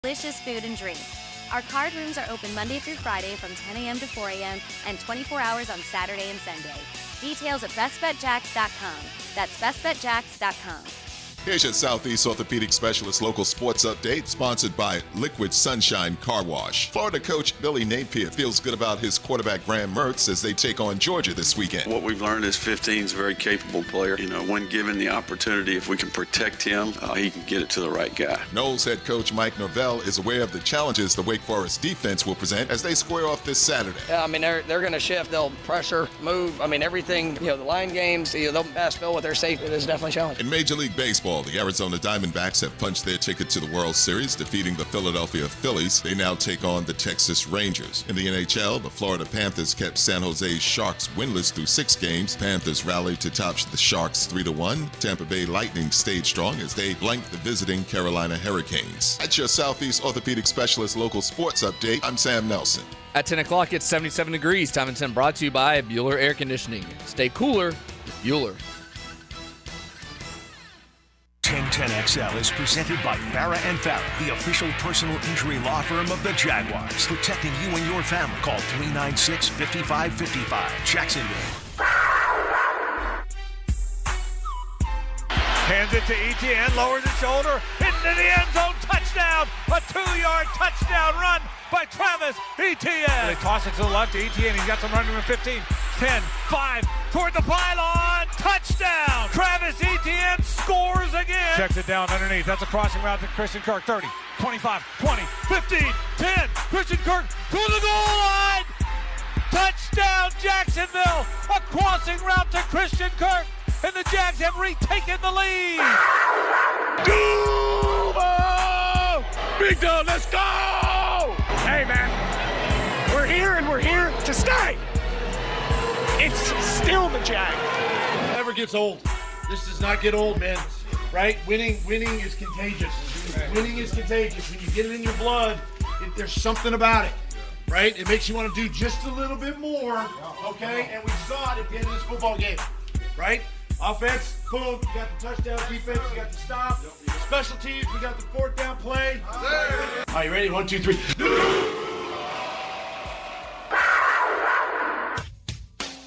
delicious food and drink. Our card rooms are open Monday through Friday from 10 a.m. to 4 a.m. and 24 hours on Saturday and Sunday. Details at bestbetjacks.com. That's bestbetjacks.com. Here's your Southeast Orthopedic Specialist local sports update, sponsored by Liquid Sunshine Car Wash. Florida coach Billy Napier feels good about his quarterback Graham Mertz as they take on Georgia this weekend. What we've learned is 15 is a very capable player. When given the opportunity, if we can protect him, he can get it to the right guy. Noles head coach Mike Norvell is aware of the challenges the Wake Forest defense will present as they square off this Saturday. Yeah, they're going to shift. They'll pressure, move. Everything, the line games, they'll pass Bill with their safety. It is definitely challenging. In Major League Baseball, the Arizona Diamondbacks have punched their ticket to the World Series, defeating the Philadelphia Phillies. They now take on the Texas Rangers. In the NHL, the Florida Panthers kept San Jose's Sharks winless through 6 games. Panthers rallied to top the Sharks 3-1. Tampa Bay Lightning stayed strong as they blanked the visiting Carolina Hurricanes. That's your Southeast Orthopedic Specialist local sports update. I'm Sam Nelson. At 10 o'clock, it's 77 degrees. Time and 10 brought to you by Bueller Air Conditioning. Stay cooler with Bueller. 1010XL is presented by Farah & Farah, the official personal injury law firm of the Jaguars. Protecting you and your family. Call 396-5555. Jacksonville. Hands it to Etienne, lowers his shoulder, into the end zone, touchdown! A 2-yard touchdown run by Travis Etienne. They toss it to the left to Etienne, he's got some running room, 15, 10, 5, toward the pylon, touchdown! Travis Etienne scores again! Checks it down underneath, that's a crossing route to Christian Kirk, 30, 25, 20, 15, 10, Christian Kirk to the goal line! Touchdown Jacksonville! A crossing route to Christian Kirk! And the Jags have retaken the lead. Duval! Big dog, let's go! Hey, man, we're here and we're here to stay. It's still the Jags. Never gets old. This does not get old, man. Right? Winning is contagious. Winning is contagious. When you get it in your blood, there's something about it. Right? It makes you want to do just a little bit more. Okay? And we saw it at the end of this football game. Right? Offense, boom, you got the touchdown. Defense, you got the stop. Special teams, we got the 4th down play. All right, you ready? 1, 2, 3.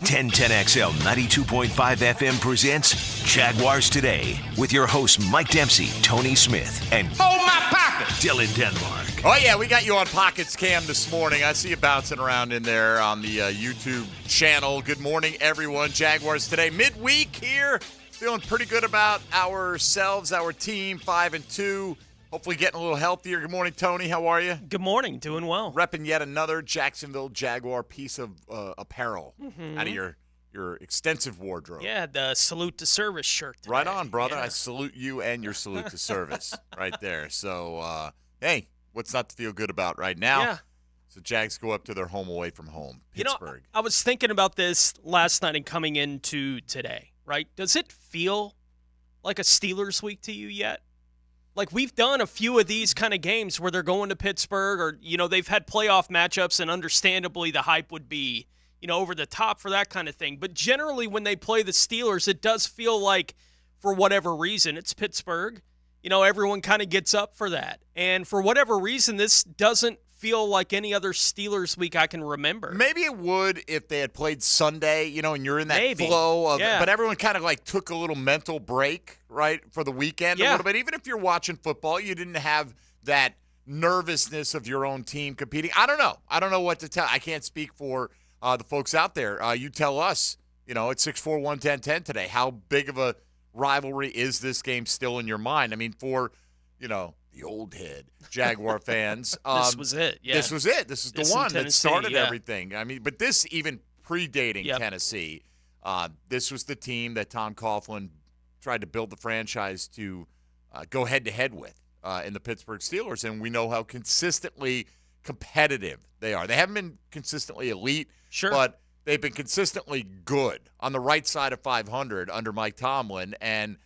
1010XL 92.5 FM presents Jaguars Today with your hosts Mike Dempsey, Tony Smith, and Hold my pocket, Dylan Denmark. Oh, yeah, we got you on Pockets Cam this morning. I see you bouncing around in there on the YouTube channel. Good morning, everyone. Jaguars Today, midweek here. Feeling pretty good about ourselves, our team, 5-2. Hopefully getting a little healthier. Good morning, Tony. How are you? Good morning. Doing well. Repping yet another Jacksonville Jaguar piece of apparel out of your extensive wardrobe. Yeah, the salute to service shirt today. Right on, brother. Yeah. I salute you and your salute to service right there. So, hey, what's not to feel good about right now? Yeah. So Jags go up to their home away from home, Pittsburgh. I was thinking about this last night and coming into today, right? Does it feel like a Steelers week to you yet? Like, we've done a few of these kind of games where they're going to Pittsburgh or, they've had playoff matchups, and understandably the hype would be, over the top for that kind of thing. But generally when they play the Steelers, it does feel like, for whatever reason, it's Pittsburgh. Everyone kind of gets up for that. And for whatever reason, this doesn't feel like any other Steelers week I can remember. Maybe it would if they had played Sunday, and you're in that flow of but everyone kind of like took a little mental break, right, for the weekend a little bit. Even if you're watching football, you didn't have that nervousness of your own team competing. I don't know. I don't know what to tell. I can't speak for the folks out there. You tell us, at 641-1010 today, how big of a rivalry is this game still in your mind? I mean, for, the old head Jaguar fans. This was it, yeah. This was it. This is the one that started yeah. everything. I mean, but this even predating Tennessee, this was the team that Tom Coughlin tried to build the franchise to go head-to-head with in the Pittsburgh Steelers, and we know how consistently competitive they are. They haven't been consistently elite, but they've been consistently good on the right side of 500 under Mike Tomlin, and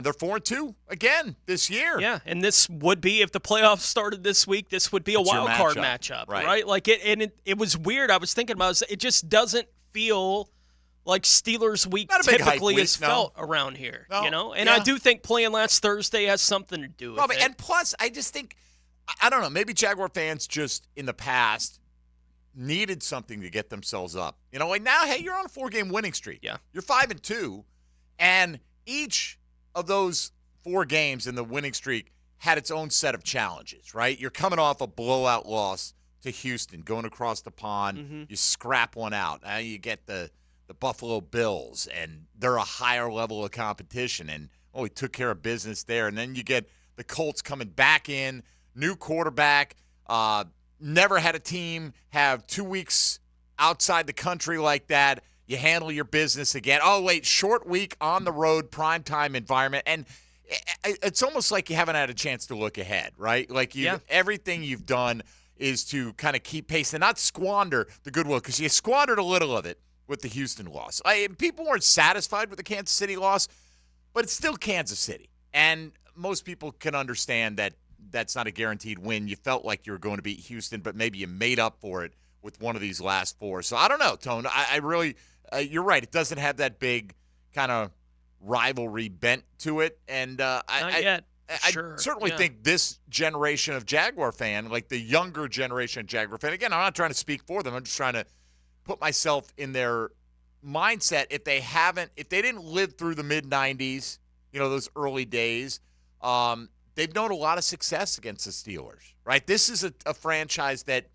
they're 4-2 again this year. Yeah, and this would be, if the playoffs started this week, this would be a wild card matchup, right? Like it was weird. I was thinking about it. It just doesn't feel like Steelers week typically is felt around here, And I do think playing last Thursday has something to do with it. And plus, I just think I don't know. Maybe Jaguar fans just in the past needed something to get themselves up. Like now, hey, you're on a 4-game winning streak. Yeah. You're 5-2, and each of those 4 games in the winning streak had its own set of challenges, right? You're coming off a blowout loss to Houston, going across the pond. Mm-hmm. You scrap one out. Now you get the Buffalo Bills, and they're a higher level of competition, and we took care of business there. And then you get the Colts coming back in, new quarterback, never had a team have 2 weeks outside the country like that. You handle your business again. Oh, wait, short week on the road, primetime environment. And it's almost like you haven't had a chance to look ahead, right? Like everything you've done is to kind of keep pace and not squander the goodwill, because you squandered a little of it with the Houston loss. People weren't satisfied with the Kansas City loss, but it's still Kansas City. And most people can understand that that's not a guaranteed win. You felt like you were going to beat Houston, but maybe you made up for it with one of these last 4. So I don't know, Tone. I really you're right. It doesn't have that big kind of rivalry bent to it. And Not yet. I certainly think this generation of Jaguar fan, like the younger generation of Jaguar fan, again, I'm not trying to speak for them. I'm just trying to put myself in their mindset. If they didn't live through the mid-'90s, those early days, they've known a lot of success against the Steelers, right? This is a franchise that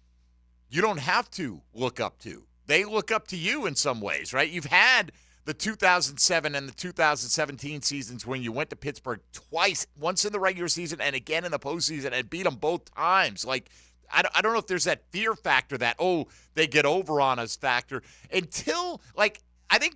you don't have to look up to. They look up to you in some ways, right? You've had the 2007 and the 2017 seasons when you went to Pittsburgh twice, once in the regular season and again in the postseason, and beat them both times. Like, I don't know if there's that fear factor that, they get over on us factor until, like, I think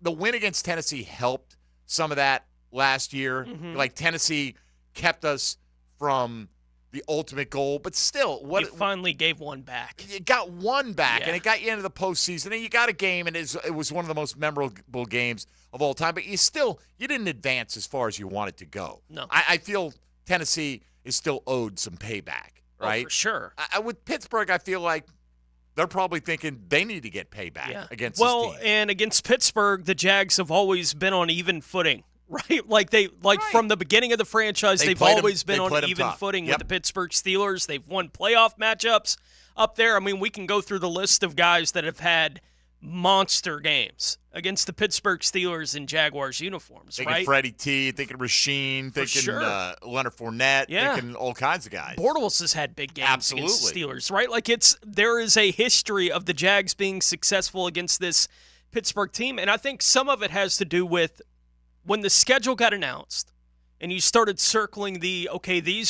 the win against Tennessee helped some of that last year. Mm-hmm. Like, Tennessee kept us from the ultimate goal, but still, You finally gave one back. You got one back, and it got you into the postseason, and you got a game, and it was one of the most memorable games of all time. But you didn't advance as far as you wanted to go. No, I feel Tennessee is still owed some payback, right? Oh, for sure. With Pittsburgh, I feel like they're probably thinking they need to get payback against this team. And against Pittsburgh, the Jags have always been on even footing. Right, from the beginning of the franchise, they've always been on even footing with the Pittsburgh Steelers. They've won playoff matchups up there. I mean, we can go through the list of guys that have had monster games against the Pittsburgh Steelers in Jaguars uniforms. Thinking Freddie T, thinking Rasheen, thinking Leonard Fournette, thinking all kinds of guys. Bortles has had big games against the Steelers, right? Like there is a history of the Jags being successful against this Pittsburgh team, and I think some of it has to do with when the schedule got announced and you started circling these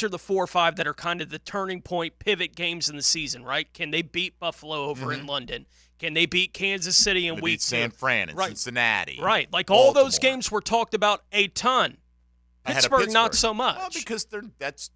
are the 4 or 5 that are kind of the turning point pivot games in the season, right? Can they beat Buffalo over in London? Can they beat Kansas City in week 2? San Fran and Cincinnati. Right. Like all those games were talked about a ton. Pittsburgh, not so much. Well, because that's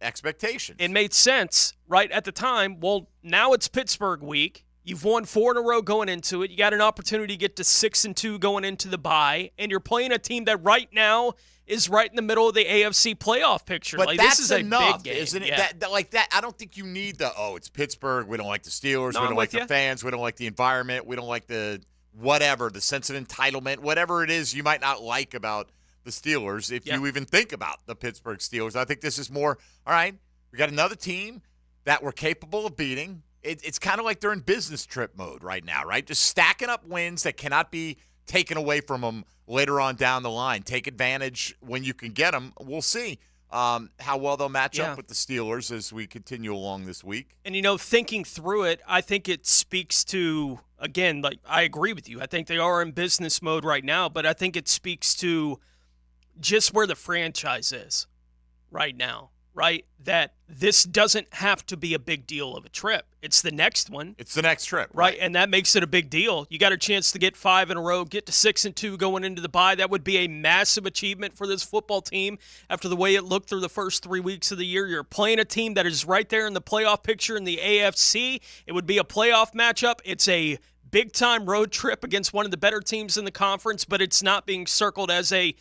expectations. It made sense right at the time. Well, now it's Pittsburgh week. You've won 4 in a row going into it. You got an opportunity to get to 6-2 going into the bye, and you're playing a team that right now is right in the middle of the AFC playoff picture. But this is enough, a big game, isn't it? That. I don't think you need it's Pittsburgh. We don't like the Steelers. We don't like the fans. We don't like the environment. We don't like the the sense of entitlement, whatever it is you might not like about the Steelers. If you even think about the Pittsburgh Steelers, I think this is more, all right, we got another team that we're capable of beating. It's kind of like they're in business trip mode right now, right? Just stacking up wins that cannot be taken away from them later on down the line. Take advantage when you can get them. We'll see how well they'll match up with the Steelers as we continue along this week. And, thinking through it, I think it speaks to, again, I agree with you. I think they are in business mode right now, but I think it speaks to just where the franchise is right now. Right? That this doesn't have to be a big deal of a trip. It's the next one. It's the next trip. Right? And that makes it a big deal. You got a chance to get 5 in a row, get to 6-2 going into the bye. That would be a massive achievement for this football team after the way it looked through the first 3 weeks of the year. You're playing a team that is right there in the playoff picture in the AFC. It would be a playoff matchup. It's a big-time road trip against one of the better teams in the conference, but it's not being circled as a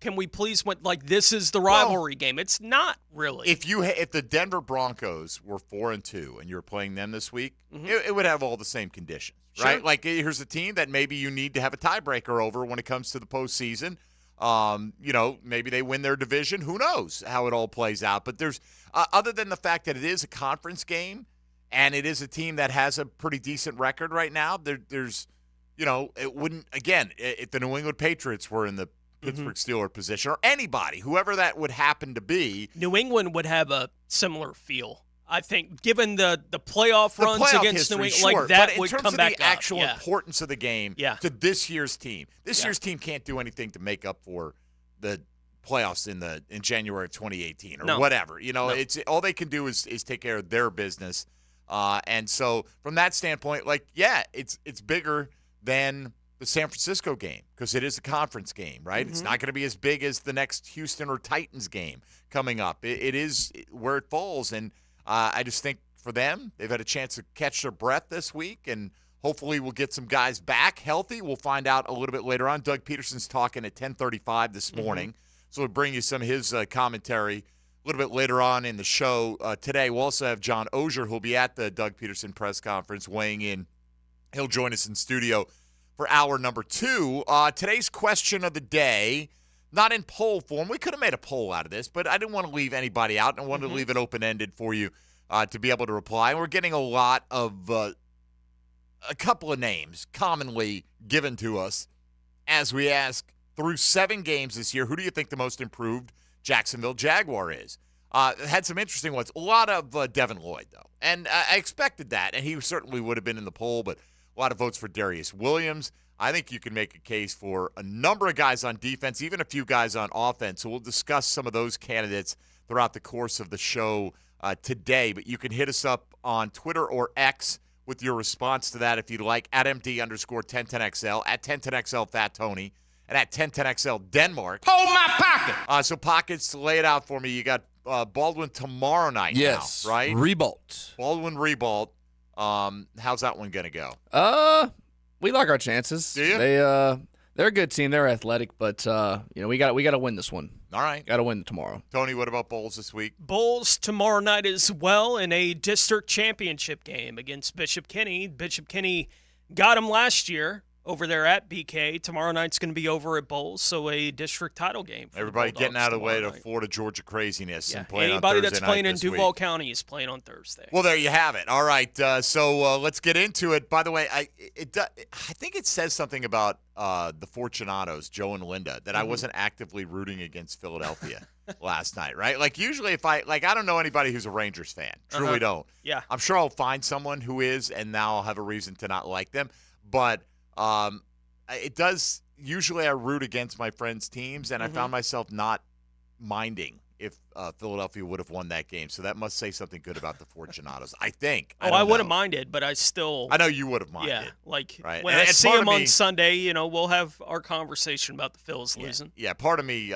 can we please this is the rivalry game. It's not really. If the Denver Broncos were 4-2 and you were playing them this week, it would have all the same conditions, right? Like, here's a team that maybe you need to have a tiebreaker over when it comes to the postseason. Maybe they win their division. Who knows how it all plays out? But there's other than the fact that it is a conference game and it is a team that has a pretty decent record right now, there's it wouldn't, again, if the New England Patriots were in the Pittsburgh Steelers position or anybody, whoever that would happen to be. New England would have a similar feel. I think, given the playoff runs against New England, sure, that but would come back up. in terms of the actual importance of the game to this year's team, this year's team can't do anything to make up for the playoffs in January of 2018 or whatever. It's all they can do is take care of their business. And so from that standpoint, it's bigger than the San Francisco game because it is a conference game, right? It's not going to be as big as the next Houston or Titans game coming up. It is where it falls, and I just think for them, they've had a chance to catch their breath this week, and hopefully we'll get some guys back healthy. We'll find out a little bit later on. Doug Peterson's talking at 10:35 this morning, so we'll bring you some of his commentary a little bit later on in the show. Today, we'll also have John Oehser, who'll be at the Doug Peterson press conference weighing in. He'll join us in studio for hour number 2. Today's question of the day, not in poll form. We could have made a poll out of this, but I didn't want to leave anybody out, and I wanted to leave it open-ended for you to be able to reply. We're getting a lot of a couple of names commonly given to us as we ask, through 7 games this year, who do you think the most improved Jacksonville Jaguar is? Had some interesting ones. A lot of Devin Lloyd, though. And I expected that, and he certainly would have been in the poll, but a lot of votes for Darius Williams. I think you can make a case for a number of guys on defense, even a few guys on offense. So we'll discuss some of those candidates throughout the course of the show today. But you can hit us up on Twitter or X with your response to that if you'd like, at MD_1010XL, at 1010XL Fat Tony, and at 1010XL Denmark. Hold my pocket! So Pockets, lay it out for me. You got Baldwin tomorrow night now, right? Rebolt. Baldwin Rebolt. How's that one going to go? We like our chances. Do you? They're a good team. They're athletic, but we got to win this one. All right. Got to win tomorrow. Tony, what about Bowles this week? Bowles tomorrow night as well in a district championship game against Bishop Kenny. Bishop Kenny got him last year over there at BK. Tomorrow night's going to be over at Bowles, so a district title game. For everybody getting out of the way to Florida Georgia craziness and playing anybody on Thursday that's playing in Duval week. County is playing on Thursday. Well, there you have it. All right, so let's get into it. By the way, I think it says something about the Fortunatos, Joe and Linda, that I wasn't actively rooting against Philadelphia last night, right? Like usually if I don't know anybody who's a Rangers fan. Truly don't. Yeah. I'm sure I'll find someone who is, and now I'll have a reason to not like them. But it does – usually I root against my friends' teams, and I found myself not minding if Philadelphia would have won that game. So that must say something good about the Fortunatos, I think. I would have minded, but I still – I know you would have minded. Yeah, like right? when I see them on Sunday, we'll have our conversation about the Phils losing. Yeah, part of me,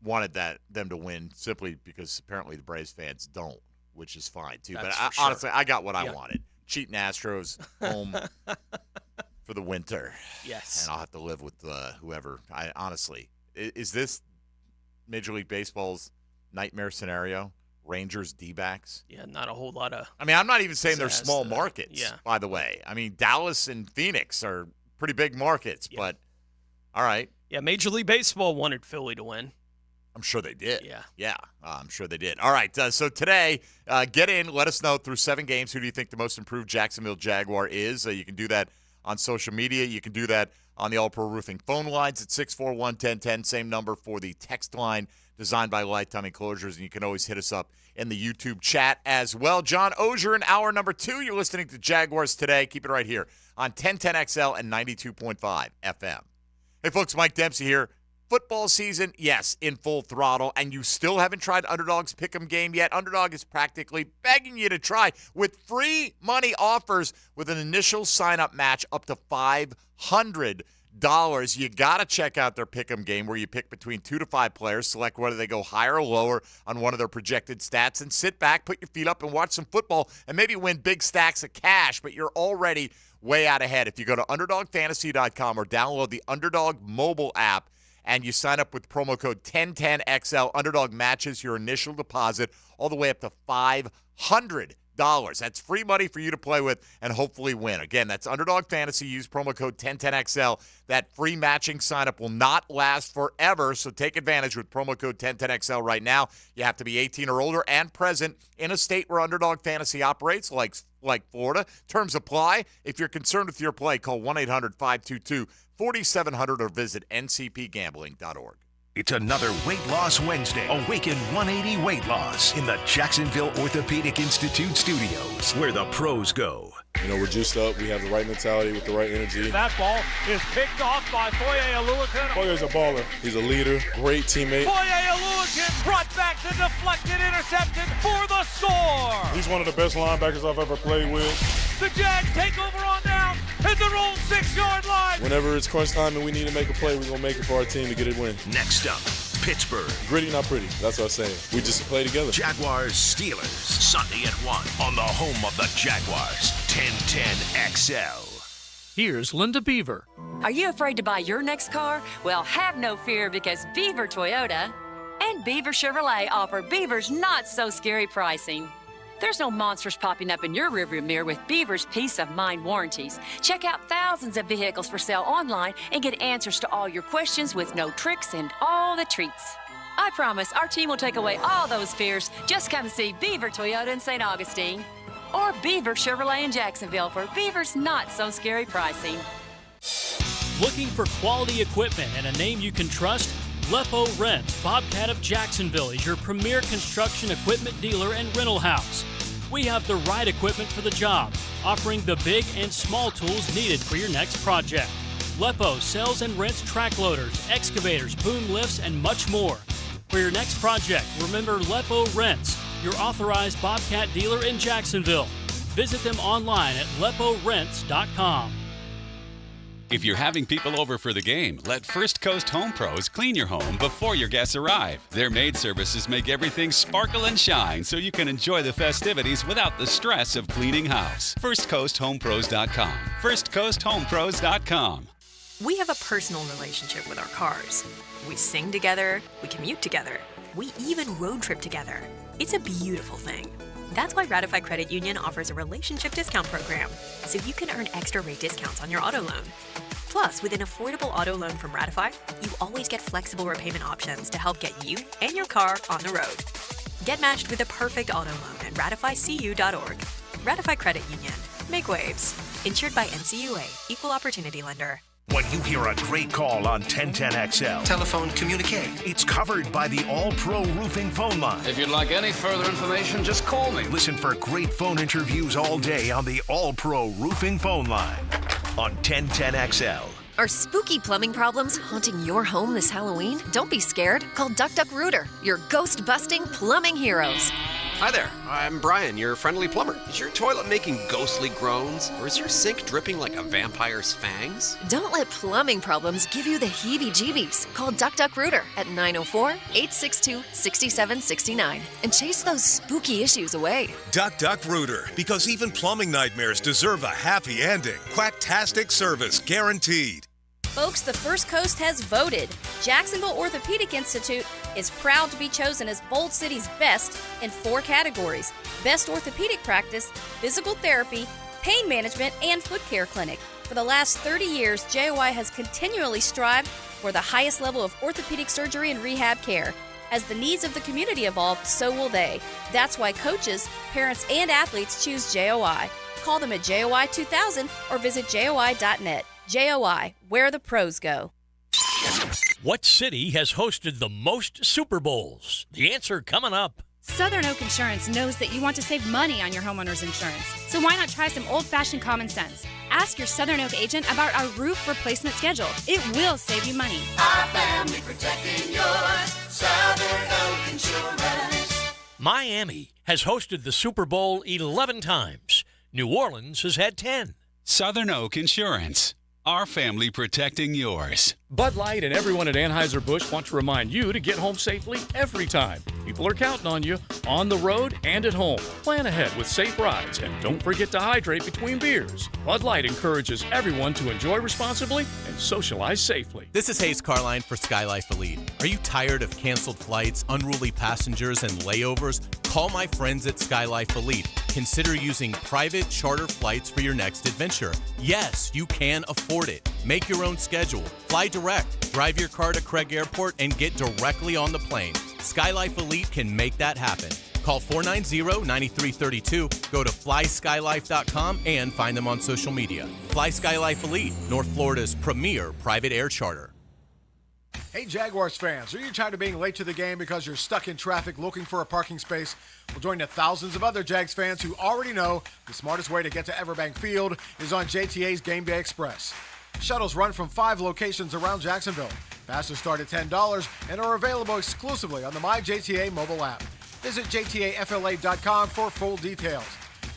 wanted them to win simply because apparently the Braves fans don't, which is fine too. That's but for sure. Honestly, I got what I wanted. Cheating Astros home for the winter. Yes. And I'll have to live with whoever. Honestly, is this Major League Baseball's nightmare scenario? Rangers, D-backs? Yeah, not a whole lot of. I mean, I'm not even saying they're small markets, yeah. by the way. I mean, Dallas and Phoenix are pretty big markets, but all right. Yeah, Major League Baseball wanted Philly to win. I'm sure they did. Yeah. I'm sure they did. All right, so today, get in. Let us know through 7 games who do you think the most improved Jacksonville Jaguar is. You can do that on social media. You can do that on the All-Pro Roofing phone lines at 641-1010. Same number for the text line designed by Lifetime Enclosures. And you can always hit us up in the YouTube chat as well. John Oehser in hour number 2. You're listening to Jaguars Today. Keep it right here on 1010XL and 92.5 FM. Hey, folks, Mike Dempsey here. Football season, yes, in full throttle, and you still haven't tried Underdog's Pick'em game yet. Underdog is practically begging you to try with free money offers with an initial sign-up match up to $500. You got to check out their Pick'em game where you pick between 2 to 5 players, select whether they go higher or lower on one of their projected stats, and sit back, put your feet up, and watch some football and maybe win big stacks of cash, but you're already way out ahead. If you go to UnderdogFantasy.com or download the Underdog mobile app, and you sign up with promo code 1010XL, Underdog matches your initial deposit all the way up to $500. That's free money for you to play with and hopefully win. Again, that's Underdog Fantasy. Use promo code 1010XL. That free matching sign-up will not last forever, so take advantage with promo code 1010XL right now. You have to be 18 or older and present in a state where Underdog Fantasy operates, like Florida. Terms apply. If you're concerned with your play, call 1-800-522-4700 or visit ncpgambling.org. It's another Weight Loss Wednesday. Awaken 180 Weight Loss in the Jacksonville Orthopedic Institute studios, where the pros go. We're juiced up. We have the right mentality with the right energy. That ball is picked off by Foye Oluokun. Foye's a baller. He's a leader, great teammate. Foye Oluokun brought back the deflected interception for the score. He's one of the best linebackers I've ever played with. The Jags take over on down at their own 6-yard line. Whenever it's crunch time and we need to make a play, we're going to make it for our team to get it win. Next up, Pittsburgh. Gritty, not pretty. That's what I'm saying. We just play together. Jaguars Steelers. Sunday at 1 on the home of the Jaguars. 1010XL. Here's Linda Beaver. Are you afraid to buy your next car? Well, have no fear, because Beaver Toyota and Beaver Chevrolet offer Beaver's not-so-scary pricing. There's no monsters popping up in your rearview mirror with Beaver's peace of mind warranties. Check out thousands of vehicles for sale online and get answers to all your questions with no tricks and all the treats. I promise our team will take away all those fears. Just come see Beaver Toyota in St. Augustine or Beaver Chevrolet in Jacksonville for Beaver's not-so-scary pricing. Looking for quality equipment and a name you can trust? Lepo Rents, Bobcat of Jacksonville, is your premier construction equipment dealer and rental house. We have the right equipment for the job, offering the big and small tools needed for your next project. Lepo sells and rents track loaders, excavators, boom lifts, and much more. For your next project, remember Lepo Rents, your authorized Bobcat dealer in Jacksonville. Visit them online at leporents.com. If you're having people over for the game, let First Coast Home Pros clean your home before your guests arrive. Their maid services make everything sparkle and shine so you can enjoy the festivities without the stress of cleaning house. FirstCoastHomePros.com. FirstCoastHomePros.com. We have a personal relationship with our cars. We sing together, we commute together, we even road trip together. It's a beautiful thing. That's why Ratify Credit Union offers a relationship discount program, so you can earn extra rate discounts on your auto loan. Plus, with an affordable auto loan from Ratify, you always get flexible repayment options to help get you and your car on the road. Get matched with the perfect auto loan at ratifycu.org. Ratify Credit Union. Make waves. Insured by NCUA. Equal Opportunity Lender. When you hear a great call on 1010XL, telephone communique. It's covered by the All-Pro Roofing phone line. If you'd like any further information, just call me. Listen for great phone interviews all day on the All-Pro Roofing phone line on 1010XL. Are spooky plumbing problems haunting your home this Halloween? Don't be scared. Call Duck Duck Rooter, your ghost-busting plumbing heroes. Hi there, I'm Brian, your friendly plumber. Is your toilet making ghostly groans, or is your sink dripping like a vampire's fangs? Don't let plumbing problems give you the heebie-jeebies. Call Duck Duck Rooter at 904-862-6769 and chase those spooky issues away. Duck Duck Rooter, because even plumbing nightmares deserve a happy ending. Quacktastic service guaranteed. Folks, the First Coast has voted. Jacksonville Orthopedic Institute is proud to be chosen as Bold City's best in 4 categories: Best Orthopedic Practice, Physical Therapy, Pain Management, and Foot Care Clinic. For the last 30 years, JOI has continually strived for the highest level of orthopedic surgery and rehab care. As the needs of the community evolve, so will they. That's why coaches, parents, and athletes choose JOI. Call them at JOI 2000 or visit JOI.net. JOI, where the pros go. What city has hosted the most Super Bowls? The answer coming up. Southern Oak Insurance knows that you want to save money on your homeowner's insurance. So why not try some old-fashioned common sense? Ask your Southern Oak agent about our roof replacement schedule. It will save you money. Our family protecting yours. Southern Oak Insurance. Miami has hosted the Super Bowl 11 times. New Orleans has had 10. Southern Oak Insurance. Our family protecting yours. Bud Light and everyone at Anheuser-Busch want to remind you to get home safely every time. People are counting on you, on the road and at home. Plan ahead with safe rides, and don't forget to hydrate between beers. Bud Light encourages everyone to enjoy responsibly and socialize safely. This is Hayes Carline for Sky Life Elite. Are you tired of canceled flights, unruly passengers, and layovers? Call my friends at Sky Life Elite. Consider using private charter flights for your next adventure. Yes, you can afford it. Make your own schedule. Fly direct. Drive your car to Craig Airport and get directly on the plane. Sky Life Elite can make that happen. Call 490-9332, go to flyskylife.com, and find them on social media. Fly Sky Life Elite, North Florida's premier private air charter. Hey Jaguars fans, are you tired of being late to the game because you're stuck in traffic looking for a parking space? Well, join the thousands of other Jags fans who already know the smartest way to get to Everbank Field is on JTA's Game Day Express. Shuttles run from 5 locations around Jacksonville. Passes start at $10 and are available exclusively on the MyJTA mobile app. Visit JTAFLA.com for full details.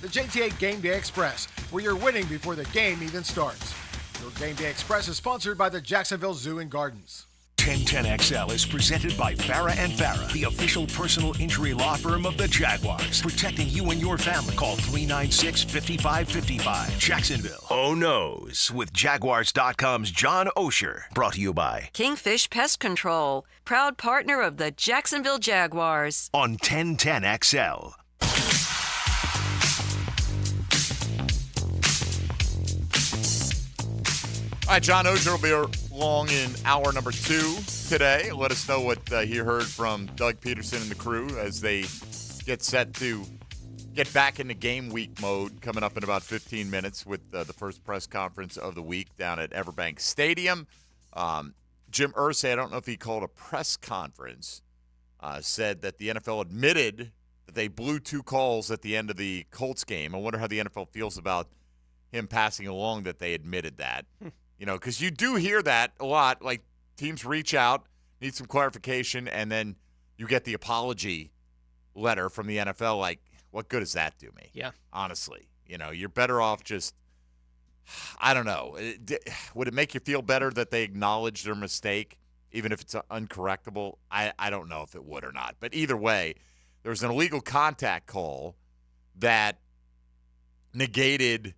The JTA Game Day Express, where you're winning before the game even starts. Your Game Day Express is sponsored by the Jacksonville Zoo and Gardens. 1010XL is presented by Farah and Farah, the official personal injury law firm of the Jaguars. Protecting you and your family. Call 396-5555. Jacksonville. Oh No's with Jaguars.com's John Osher. Brought to you by Kingfish Pest Control, proud partner of the Jacksonville Jaguars. On 1010XL. All right, John Osher will be along in hour number 2 today. Let us know what he heard from Doug Peterson and the crew as they get set to get back into game week mode coming up in about 15 minutes with the first press conference of the week down at Everbank Stadium. Jim Irsay, I don't know if he called a press conference, said that the NFL admitted that they blew 2 calls at the end of the Colts game. I wonder how the NFL feels about him passing along that they admitted that. You know, because you do hear that a lot. Like, teams reach out, need some clarification, and then you get the apology letter from the NFL. Like, what good does that do me? Yeah. Honestly. You know, you're better off just, I don't know. Would it make you feel better that they acknowledge their mistake, even if it's uncorrectable? I don't know if it would or not. But either way, there was an illegal contact call that negated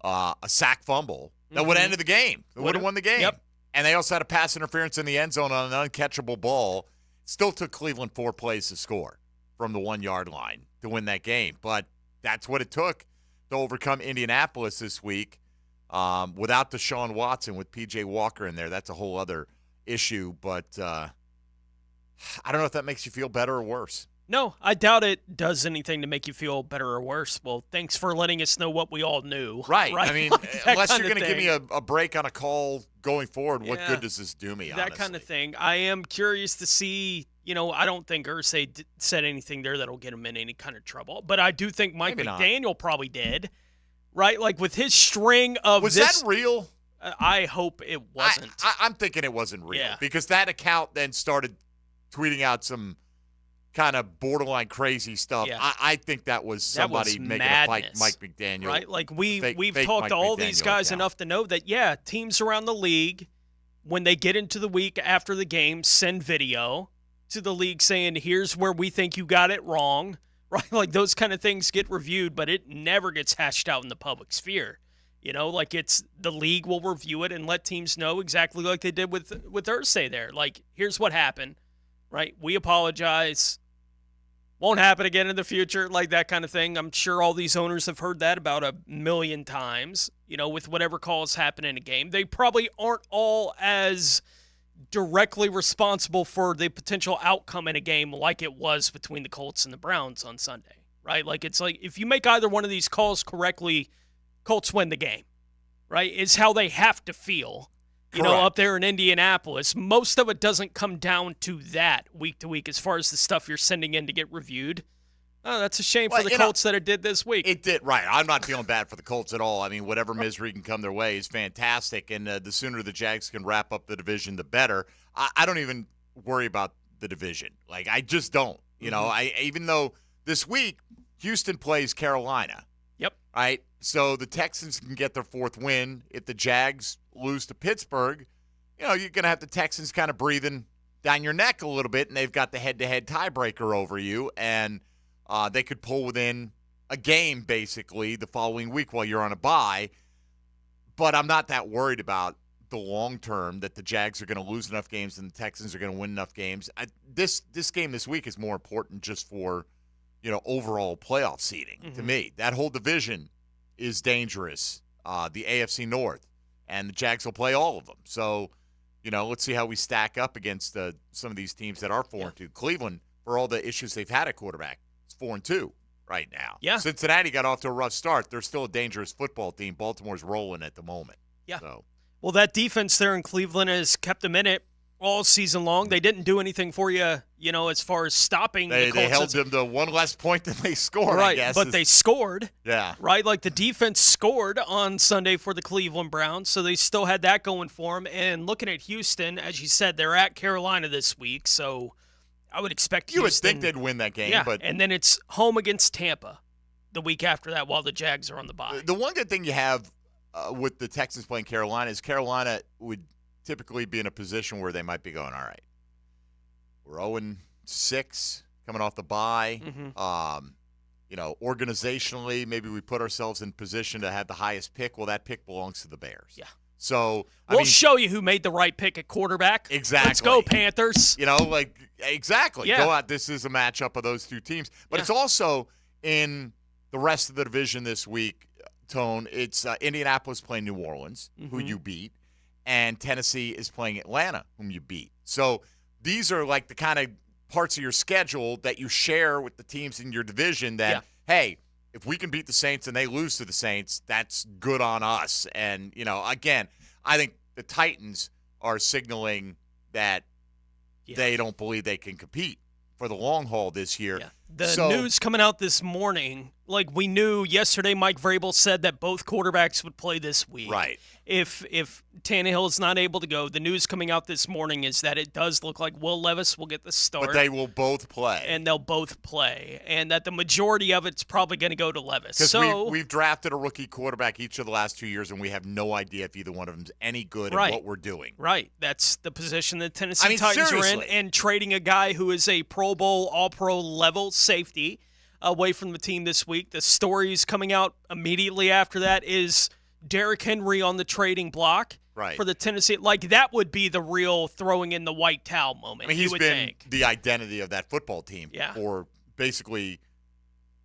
a sack fumble that would have ended the game. It would have won the game. Yep. And they also had a pass interference in the end zone on an uncatchable ball. Still took Cleveland 4 plays to score from the 1-yard line to win that game. But that's what it took to overcome Indianapolis this week without Deshaun Watson, with P.J. Walker in there. That's a whole other issue. But I don't know if that makes you feel better or worse. No, I doubt it does anything to make you feel better or worse. Well, thanks for letting us know what we all knew. Right. I mean, unless you're going to give me a a break on a call going forward, what good does this do me, honestly? That kind of thing. I am curious to see, I don't think Irsay said anything there that'll get him in any kind of trouble. But I do think Mike McDaniel probably did, right? Like with his string of Was that real? I hope it wasn't. I'm thinking it wasn't real because that account then started tweeting out some kind of borderline crazy stuff. Yeah. I think that was somebody making a fight Mike McDaniel. Right? Like we've talked Mike to all McDaniel these guys account. enough to know that, teams around the league, when they get into the week after the game, send video to the league saying, here's where we think you got it wrong. Right? Like those kind of things get reviewed, but it never gets hashed out in the public sphere. Like it's the league will review it and let teams know exactly like they did with Irsay there. Like, here's what happened. Right? We apologize. Won't happen again in the future, like that kind of thing. I'm sure all these owners have heard that about 1 million times, with whatever calls happen in a game. They probably aren't all as directly responsible for the potential outcome in a game like it was between the Colts and the Browns on Sunday, right? Like, it's like if you make either one of these calls correctly, Colts win the game, right? It's how they have to feel. Up there in Indianapolis, most of it doesn't come down to that week to week as far as the stuff you're sending in to get reviewed. Oh, that's a shame for the Colts that it did this week. It did, right. I'm not feeling bad for the Colts at all. I mean, whatever misery can come their way is fantastic, and the sooner the Jags can wrap up the division, the better. I don't even worry about the division. Like, I just don't. Even though this week, Houston plays Carolina. Yep. Right? So the Texans can get their 4th win. If the Jags lose to Pittsburgh, you're going to have the Texans kind of breathing down your neck a little bit, and they've got the head-to-head tiebreaker over you, and they could pull within a game, basically, the following week while you're on a bye. But I'm not that worried about the long term that the Jags are going to lose enough games and the Texans are going to win enough games. This game this week is more important just for, overall playoff seeding to me. That whole division is dangerous, the AFC North, and the Jags will play all of them. So, let's see how we stack up against some of these teams that are 4-2. Cleveland, for all the issues they've had at quarterback, is 4-2 right now. Yeah. Cincinnati got off to a rough start. They're still a dangerous football team. Baltimore's rolling at the moment. Yeah. So. Well, that defense there in Cleveland has kept them in it all season long. They didn't do anything for you, as far as stopping the Colts. They held them to one less point than they scored, right, I guess. But they scored. Yeah. Right? Like the defense scored on Sunday for the Cleveland Browns, so they still had that going for them. And looking at Houston, as you said, they're at Carolina this week, so I would expect You Houston. would think they'd win that game. Yeah, but and then it's home against Tampa the week after that while the Jags are on the bye. The one good thing you have with the Texans playing Carolina is Carolina would typically be in a position where they might be going, all right, we're 0-6 coming off the bye. Organizationally, maybe we put ourselves in position to have the highest pick. Well, that pick belongs to the Bears. Yeah. So we'll show you who made the right pick at quarterback. Exactly. Let's go, Panthers. Exactly. Yeah. Go out. This is a matchup of those two teams. But it's also in the rest of the division this week, Tone. It's Indianapolis playing New Orleans, who you beat, and Tennessee is playing Atlanta, whom you beat. So these are like the kind of parts of your schedule that you share with the teams in your division that, hey, if we can beat the Saints and they lose to the Saints, that's good on us. And, again, I think the Titans are signaling that they don't believe they can compete for the long haul this year. Yeah. The news coming out this morning, like we knew yesterday, Mike Vrabel said that both quarterbacks would play this week. Right. If Tannehill is not able to go, the news coming out this morning is that it does look like Will Levis will get the start. But they will both play. And they'll both play. And that the majority of it's probably going to go to Levis. Because we've drafted a rookie quarterback each of the last 2 years, and we have no idea if either one of them is any good at what we're doing. Right. That's the position that Tennessee Titans are in. And trading a guy who is a Pro Bowl, All-Pro level safety away from the team this week. The stories coming out immediately after that is Derrick Henry on the trading block for the Tennessee. Like, that would be the real throwing in the white towel moment. I mean, he's been the identity of that football team for basically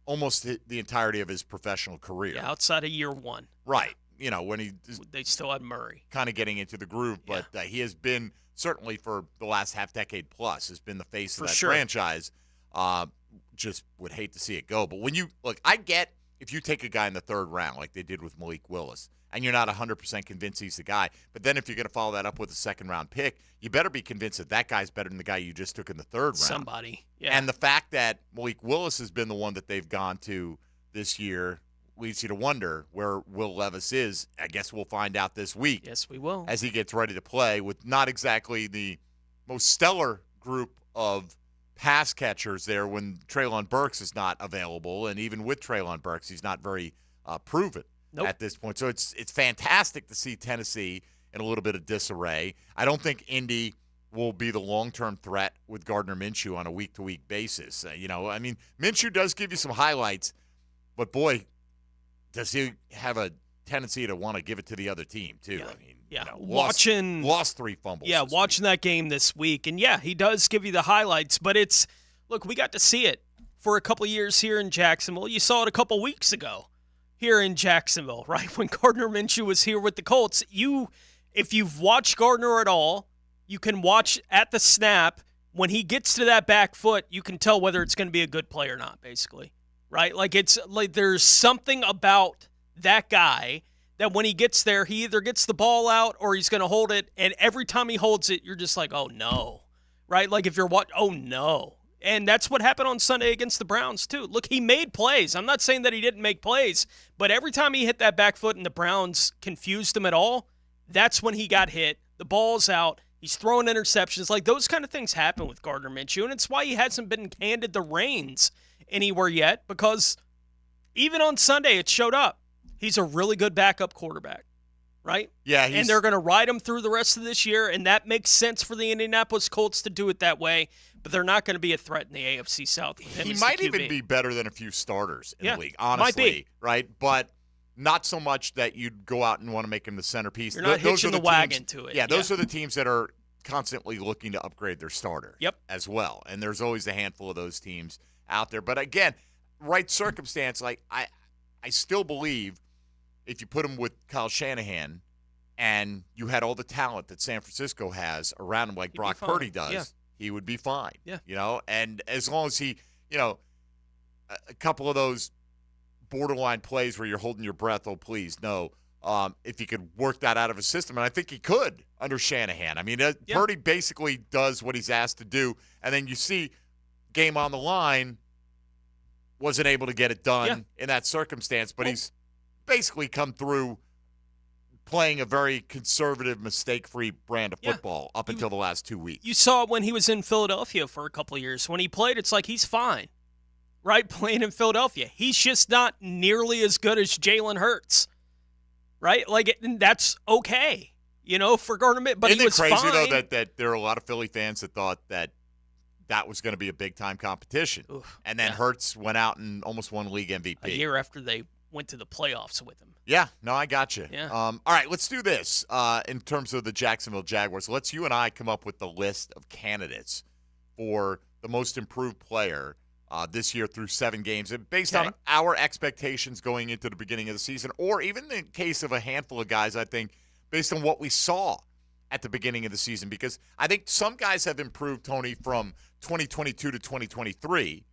almost the entirety of his professional career. Yeah, outside of year one. Right. When they still had Murray. Kind of getting into the groove, but he has been, certainly for the last half decade plus, has been the face of that franchise. Just would hate to see it go. But when I get if you take a guy in the third round like they did with Malik Willis, and you're not 100% convinced he's the guy, but then if you're going to follow that up with a second-round pick, you better be convinced that guy's better than the guy you just took in the third round. Somebody, yeah. And the fact that Malik Willis has been the one that they've gone to this year leads you to wonder where Will Levis is. I guess we'll find out this week. Yes, we will. As he gets ready to play with not exactly the most stellar group of pass catchers there when Treylon Burks is not available, and even with Treylon Burks, he's not very proven at this point. So it's fantastic to see Tennessee in a little bit of disarray. I don't think Indy will be the long-term threat with Gardner Minshew on a week-to-week basis. Minshew does give you some highlights, but boy, does he have a tendency to want to give it to the other team too. Lost 3 fumbles. Yeah, watching that game this week. And he does give you the highlights, but look, we got to see it for a couple years here in Jacksonville. You saw it a couple weeks ago here in Jacksonville, right? When Gardner Minshew was here with the Colts. If you've watched Gardner at all, you can watch at the snap. When he gets to that back foot, you can tell whether it's going to be a good play or not, basically. Right? There's something about that guy that when he gets there, he either gets the ball out or he's going to hold it. And every time he holds it, you're just like, oh, no. Right? Like if you're oh, no. And that's what happened on Sunday against the Browns, too. Look, he made plays. I'm not saying that he didn't make plays, but every time he hit that back foot and the Browns confused him at all, that's when he got hit. The ball's out. He's throwing interceptions. Like, those kind of things happen with Gardner Minshew, and it's why he hasn't been handed the reins anywhere yet, because even on Sunday it showed up. He's a really good backup quarterback. right? Yeah, and they're going to ride him through the rest of this year, and that makes sense for the Indianapolis Colts to do it that way. But they're not going to be a threat in the AFC South with him. He as might the QB. even be better than a few starters in Yeah, the league, honestly. might be. Right? But not so much that you'd go out and want to make him the centerpiece. You're not hitching the wagon to it. Yeah, those are the teams that are constantly looking to upgrade their starter as well. And there's always a handful of those teams out there. But again, right circumstance, like I still believe if you put him with Kyle Shanahan and you had all the talent that San Francisco has around him like Brock Purdy does, he would be fine. Yeah. You know, and as long as he, you know, a couple of those borderline plays where you're holding your breath, oh, please, no. If he could work that out of his system, and I think he could under Shanahan. I mean, Purdy basically does what he's asked to do, and then you see game on the line, wasn't able to get it done in that circumstance, but he's basically come through playing a very conservative, mistake-free brand of football up until the last 2 weeks. You saw it when he was in Philadelphia for a couple of years. When he played, it's like he's fine, right, playing in Philadelphia. He's just not nearly as good as Jalen Hurts, right? Like, that's okay, you know, for Gardner. But Isn't he was it crazy, fine. though, that there are a lot of Philly fans that thought that was going to be a big-time competition. And then Hurts went out and almost won league MVP. A year after they went to the playoffs with him. Yeah, no, I got you. Yeah. All right, let's do this in terms of the Jacksonville Jaguars. Let's you and I come up with the list of candidates for the most improved player this year through 7 games, based on our expectations going into the beginning of the season, or even in the case of a handful of guys, I think, based on what we saw at the beginning of the season. Because I think some guys have improved, Tony, from 2022 to 2023,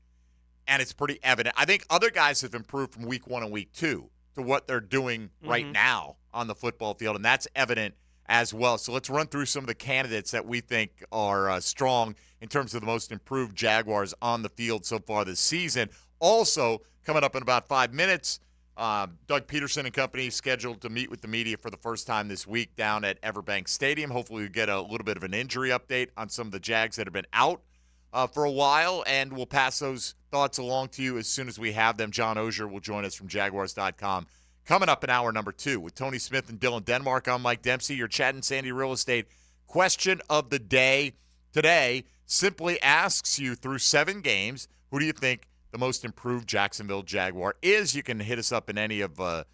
and it's pretty evident. I think other guys have improved from week 1 and week 2 to what they're doing right now on the football field, and that's evident as well. So let's run through some of the candidates that we think are strong in terms of the most improved Jaguars on the field so far this season. Also, coming up in about 5 minutes, Doug Peterson and company scheduled to meet with the media for the first time this week down at Everbank Stadium. Hopefully we get a little bit of an injury update on some of the Jags that have been out for a while, and we'll pass those thoughts along to you as soon as we have them. John Ogier will join us from Jaguars.com. Coming up in hour number 2 with Tony Smith and Dylan Denmark. I'm Mike Dempsey, your Chad and Sandy Real Estate question of the day today simply asks you through 7 games, who do you think the most improved Jacksonville Jaguar is? You can hit us up in any of the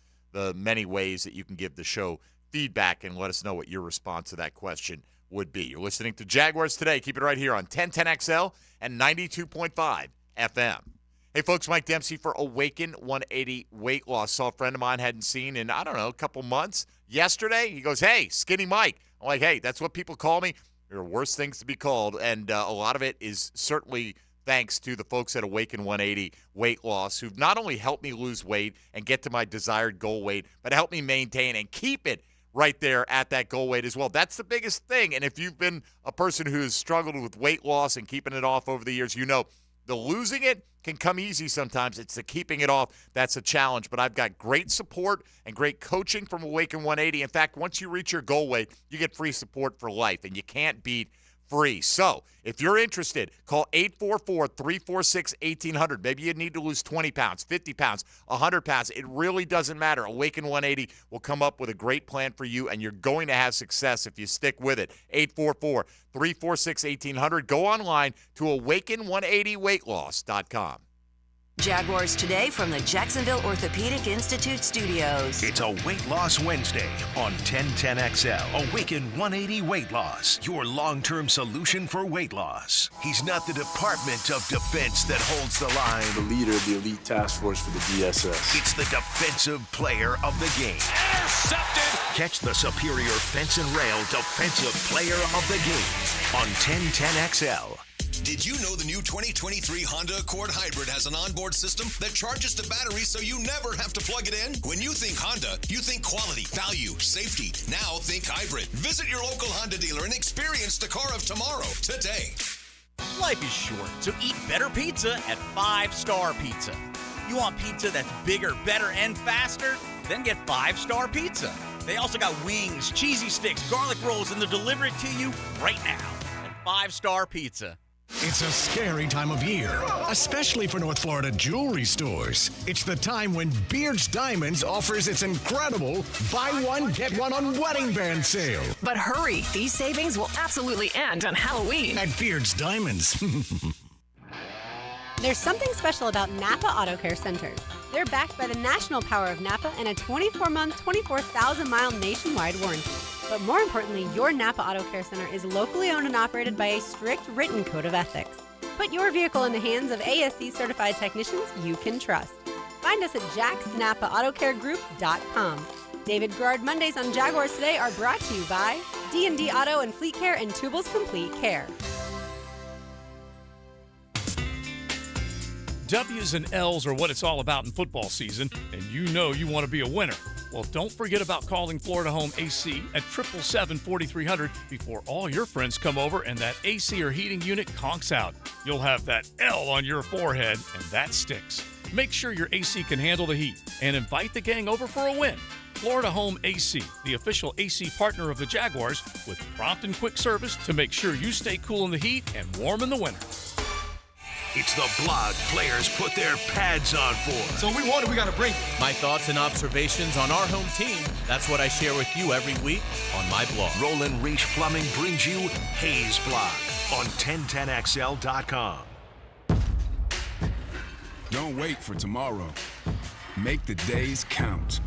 many ways that you can give the show feedback and let us know what your response to that question would be. You're listening to Jaguars Today. Keep it right here on 1010XL and 92.5 FM. Hey, folks, Mike Dempsey for Awaken 180 Weight Loss. Saw a friend of mine hadn't seen in, I don't know, a couple months. Yesterday, he goes, hey, Skinny Mike. I'm like, hey, that's what people call me. There are worse things to be called, and a lot of it is certainly thanks to the folks at Awaken 180 Weight Loss who've not only helped me lose weight and get to my desired goal weight, but helped me maintain and keep it right there at that goal weight as well. That's the biggest thing, and if you've been a person who has struggled with weight loss and keeping it off over the years, you know the losing it can come easy sometimes. It's the keeping it off that's a challenge. But I've got great support and great coaching from Awaken 180. In fact, once you reach your goal weight, you get free support for life, and you can't beat free. So if you're interested, call 844-346-1800. Maybe you need to lose 20 pounds, 50 pounds, 100 pounds. It really doesn't matter. Awaken 180 will come up with a great plan for you, and you're going to have success if you stick with it. 844-346-1800. Go online to awaken180weightloss.com. Jaguars Today from the Jacksonville Orthopedic Institute studios. It's a Weight Loss Wednesday on 1010XL. Awaken 180 Weight Loss, your long-term solution for weight loss. He's not the Department of Defense that holds the line. The leader of the elite task force for the DSS. It's the defensive player of the game. Intercepted! Catch the superior fence and rail defensive player of the game on 1010XL. Did you know the new 2023 Honda Accord Hybrid has an onboard system that charges the battery so you never have to plug it in? When you think Honda, you think quality, value, safety. Now think hybrid. Visit your local Honda dealer and experience the car of tomorrow today. Life is short, so eat better pizza at 5 Star Pizza. You want pizza that's bigger, better, and faster? Then get 5 Star Pizza. They also got wings, cheesy sticks, garlic rolls, and they're delivered to you right now at 5 Star Pizza. It's a scary time of year, especially for North Florida jewelry stores. It's the time when Beard's Diamonds offers its incredible buy one, get one on wedding band sale. But hurry, these savings will absolutely end on Halloween. At Beard's Diamonds. There's something special about Napa Auto Care Centers. They're backed by the national power of Napa and a 24-month, 24,000-mile nationwide warranty. But more importantly, your Napa Auto Care Center is locally owned and operated by a strict written code of ethics. Put your vehicle in the hands of ASE-certified technicians you can trust. Find us at jacksnapaautocaregroup.com. David Garrard Mondays on Jaguars Today are brought to you by D&D Auto and Fleet Care and Tubal's Complete Care. W's and L's are what it's all about in football season, and you know you want to be a winner. Well, don't forget about calling Florida Home AC at 777-4300 before all your friends come over and that AC or heating unit conks out. You'll have that L on your forehead, and that sticks. Make sure your AC can handle the heat and invite the gang over for a win. Florida Home AC, the official AC partner of the Jaguars, with prompt and quick service to make sure you stay cool in the heat and warm in the winter. It's the blog players put their pads on for. So we want it, we got to bring it. My thoughts and observations on our home team. That's what I share with you every week on my blog. Roland Reach Plumbing brings you Hayes Blog on 1010XL.com. Don't wait for tomorrow. Make the days count.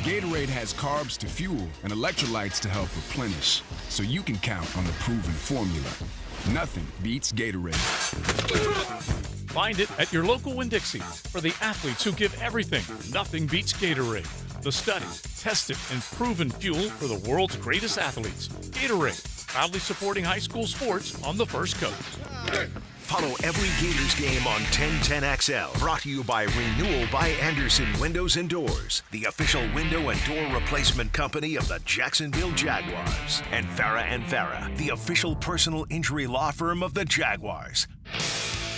Gatorade has carbs to fuel and electrolytes to help replenish, so you can count on the proven formula. Nothing beats Gatorade. Find it at your local Winn-Dixie. For the athletes who give everything, nothing beats Gatorade. The studied, tested, and proven fuel for the world's greatest athletes. Gatorade, proudly supporting high school sports on the First Coast. Follow every Gators game on 1010XL. Brought to you by Renewal by Anderson Windows and Doors, the official window and door replacement company of the Jacksonville Jaguars. And Farah, the official personal injury law firm of the Jaguars.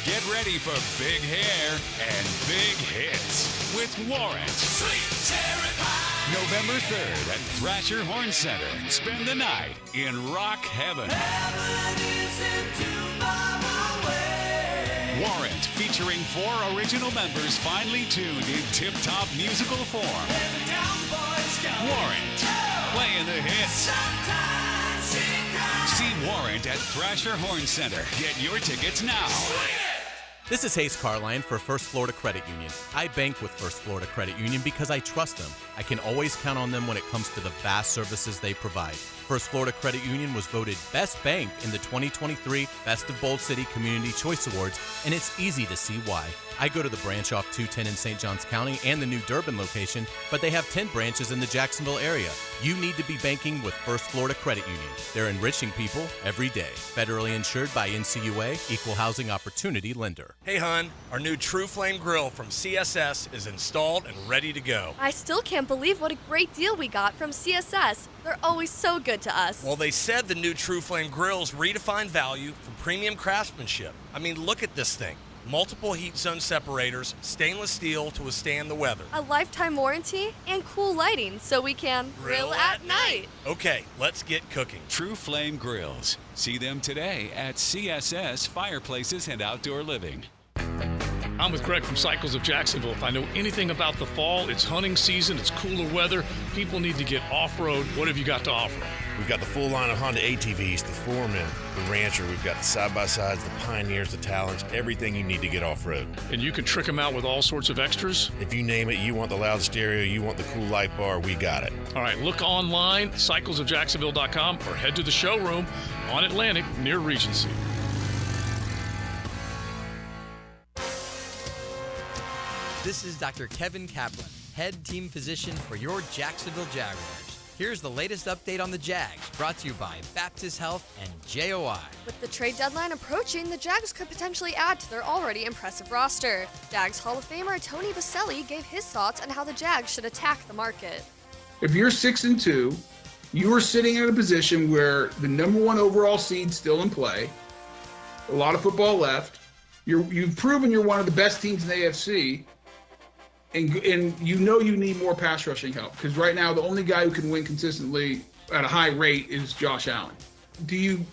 Get ready for big hair and big hits with Warrant. Sweet cherry pie. November 3rd at Thrasher Horn Center. Spend the night in rock heaven. Heaven isn't too far away. Warrant, featuring 4 original members finely tuned in tip-top musical form. Warrant, playing the hits. See Warrant at Thrasher Horn Center. Get your tickets now. This is Hayes Carline for First Florida Credit Union. I bank with First Florida Credit Union because I trust them. I can always count on them when it comes to the vast services they provide. First Florida Credit Union was voted Best Bank in the 2023 Best of Bold City Community Choice Awards, and it's easy to see why. I go to the branch off 210 in St. Johns County and the new Durbin location, but they have 10 branches in the Jacksonville area. You need to be banking with First Florida Credit Union. They're enriching people every day. Federally insured by NCUA, Equal Housing Opportunity Lender. Hey, hon, our new True Flame Grill from CSS is installed and ready to go. I still can't believe what a great deal we got from CSS. They're always so good to us. Well, they said the new True Flame Grills redefine value for premium craftsmanship. I mean, look at this thing. Multiple heat zone separators, stainless steel to withstand the weather. A lifetime warranty and cool lighting so we can grill at night. Okay, let's get cooking. True Flame Grills. See them today at CSS Fireplaces and Outdoor Living. I'm with Greg from Cycles of Jacksonville. If I know anything about the fall, it's hunting season, it's cooler weather. People need to get off-road. What have you got to offer? We've got the full line of Honda ATVs, the Foreman, the Rancher. We've got the side-by-sides, the Pioneers, the Talons, everything you need to get off-road. And you can trick them out with all sorts of extras? If you name it, you want the loud stereo, you want the cool light bar, we got it. All right, look online, cyclesofjacksonville.com, or head to the showroom on Atlantic near Regency. This is Dr. Kevin Kaplan, head team physician for your Jacksonville Jaguars. Here's the latest update on the Jags, brought to you by Baptist Health and JOI. With the trade deadline approaching, the Jags could potentially add to their already impressive roster. Jags Hall of Famer Tony Baselli gave his thoughts on how the Jags should attack the market. If you're 6-2, you are sitting in a position where the number 1 overall seed's still in play, a lot of football left, you've proven you're one of the best teams in the AFC, and you know you need more pass rushing help, because right now the only guy who can win consistently at a high rate is Josh Allen. Do you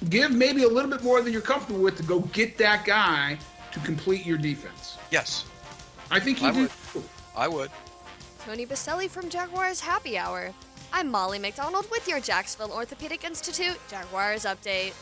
give maybe a little bit more than you're comfortable with to go get that guy to complete your defense. Yes. I think you do. I would. Tony Baselli from Jaguars Happy Hour. I'm Molly McDonald with your Jacksonville Orthopedic Institute Jaguars Update.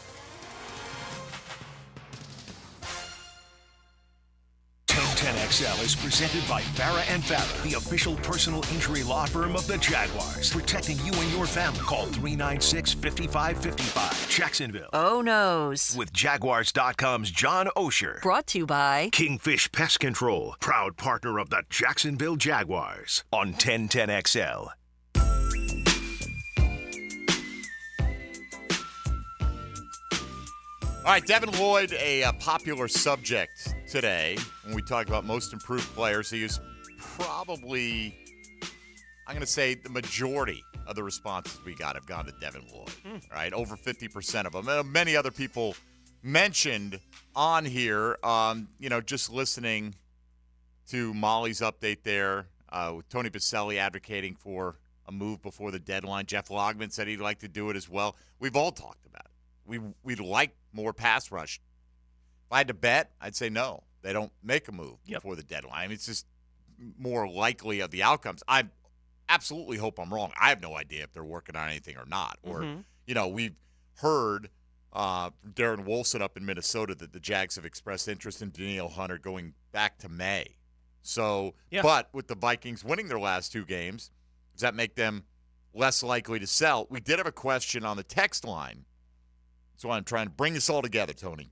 1010XL is presented by Farah & Farah, the official personal injury law firm of the Jaguars, protecting you and your family. Call 396-5555, Jacksonville. Oh, noes. With Jaguars.com's John Osher. Brought to you by Kingfish Pest Control, proud partner of the Jacksonville Jaguars. On 1010XL. All right, Devin Lloyd, a popular subject today when we talk about most improved players. He is probably, I'm going to say, the majority of the responses we got have gone to Devin Lloyd. All right, over 50% of them. And many other people mentioned on here, just listening to Molly's update there, with Tony Baselli advocating for a move before the deadline. Jeff Logman said he'd like to do it as well. We've all talked about it. We'd like more pass rush. If I had to bet, I'd say no. They don't make a move before the deadline. I mean, it's just more likely of the outcomes. I absolutely hope I'm wrong. I have no idea if they're working on anything or not. Or, we've heard from Darren Wolfson up in Minnesota that the Jags have expressed interest in Danielle Hunter going back to May. So, but with the Vikings winning their last two games, does that make them less likely to sell? We did have a question on the text line. So I'm trying to bring this all together, Tony.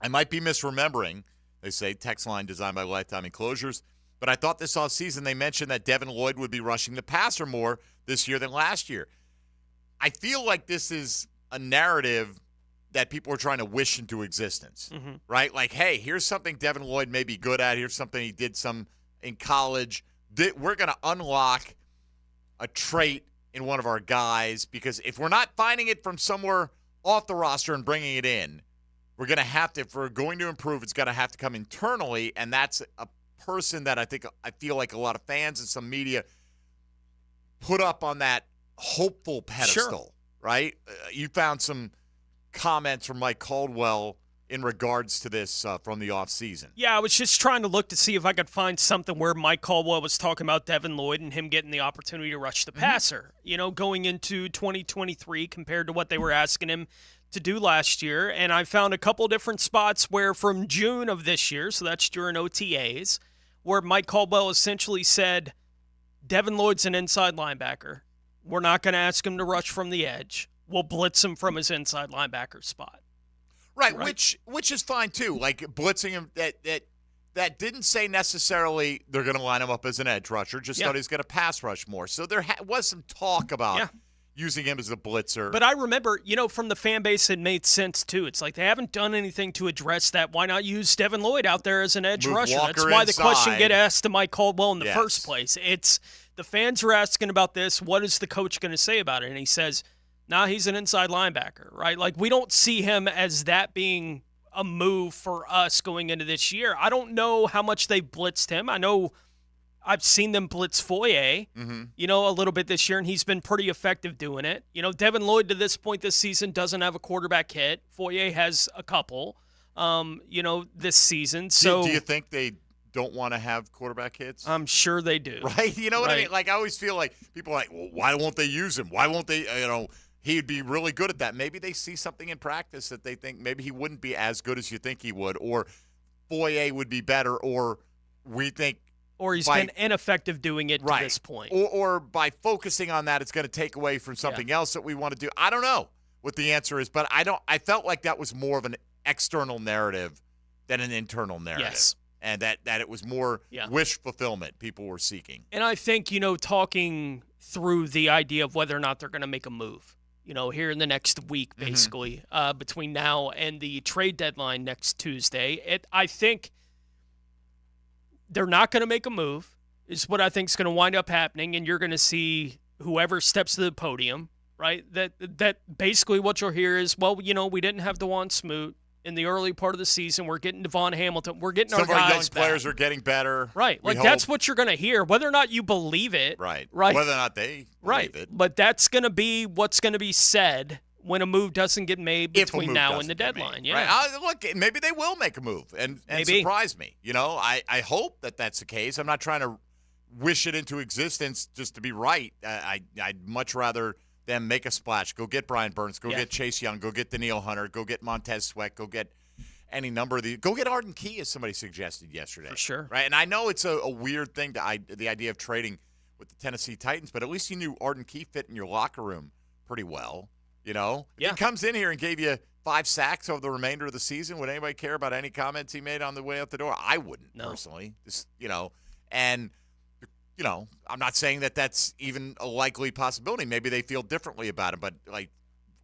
I might be misremembering. They say text line designed by Lifetime Enclosures. But I thought this offseason they mentioned that Devin Lloyd would be rushing the passer more this year than last year. I feel like this is a narrative that people are trying to wish into existence, right? Like, hey, here's something Devin Lloyd may be good at. Here's something he did some in college. We're going to unlock a trait in one of our guys because if we're not finding it from somewhere off the roster and bringing it in, we're going to have to, if we're going to improve, it's going to have to come internally, and that's a person that I feel like a lot of fans and some media put up on that hopeful pedestal, right? You found some comments from Mike Caldwell in regards to this from the offseason. Yeah, I was just trying to look to see if I could find something where Mike Caldwell was talking about Devin Lloyd and him getting the opportunity to rush the passer, going into 2023 compared to what they were asking him to do last year. And I found a couple different spots where from June of this year, so that's during OTAs, where Mike Caldwell essentially said, Devin Lloyd's an inside linebacker. We're not going to ask him to rush from the edge. We'll blitz him from his inside linebacker spot. Right, which is fine too. Like blitzing him, that didn't say necessarily they're going to line him up as an edge rusher. Just thought he's going to pass rush more. So there was some talk about using him as a blitzer. But I remember, from the fan base, it made sense too. It's like they haven't done anything to address that. Why not use Devin Lloyd out there as an edge rusher? That's why the question get asked to Mike Caldwell in the first place. It's the fans are asking about this. What is the coach going to say about it? And he says, nah, he's an inside linebacker, right? Like, we don't see him as that being a move for us going into this year. I don't know how much they blitzed him. I know I've seen them blitz Foye, a little bit this year, and he's been pretty effective doing it. Devin Lloyd to this point this season doesn't have a quarterback hit. Foye has a couple, this season. So do you think they don't want to have quarterback hits? I'm sure they do. Right? You know what I mean? Like, I always feel like people are like, well, why won't they use him? Why won't they, he'd be really good at that. Maybe they see something in practice that they think maybe he wouldn't be as good as you think he would, or Foye would be better, or we think. Or he's been ineffective doing it to this point. Or by focusing on that, it's going to take away from something else that we want to do. I don't know what the answer is, but I felt like that was more of an external narrative than an internal narrative. Yes. And that it was more wish fulfillment people were seeking. And I think, talking through the idea of whether or not they're going to make a move, here in the next week, basically, between now and the trade deadline next Tuesday. I think they're not going to make a move is what I think is going to wind up happening, and you're going to see whoever steps to the podium, right? That basically what you'll hear is, well, we didn't have DeJuan Smoot in the early part of the season. We're getting Devon Hamilton. We're getting some our guys of our young back. Players are getting better. Right. Like, that's what you're going to hear, whether or not you believe it. Right. Right. Whether or not they believe it. But that's going to be what's going to be said when a move doesn't get made between now and the deadline. Yeah. Right? Look, maybe they will make a move and surprise me. I hope that that's the case. I'm not trying to wish it into existence just to be right. I'd much rather them make a splash. Go get Brian Burns. Go get Chase Young. Go get Daniil Hunter. Go get Montez Sweat. Go get any number of these. Go get Arden Key, as somebody suggested yesterday. For sure. Right? And I know it's a weird thing, the idea of trading with the Tennessee Titans, but at least you knew Arden Key fit in your locker room pretty well. If he comes in here and gave you 5 sacks over the remainder of the season, would anybody care about any comments he made on the way out the door? I wouldn't, personally. And I'm not saying that that's even a likely possibility. Maybe they feel differently about him, but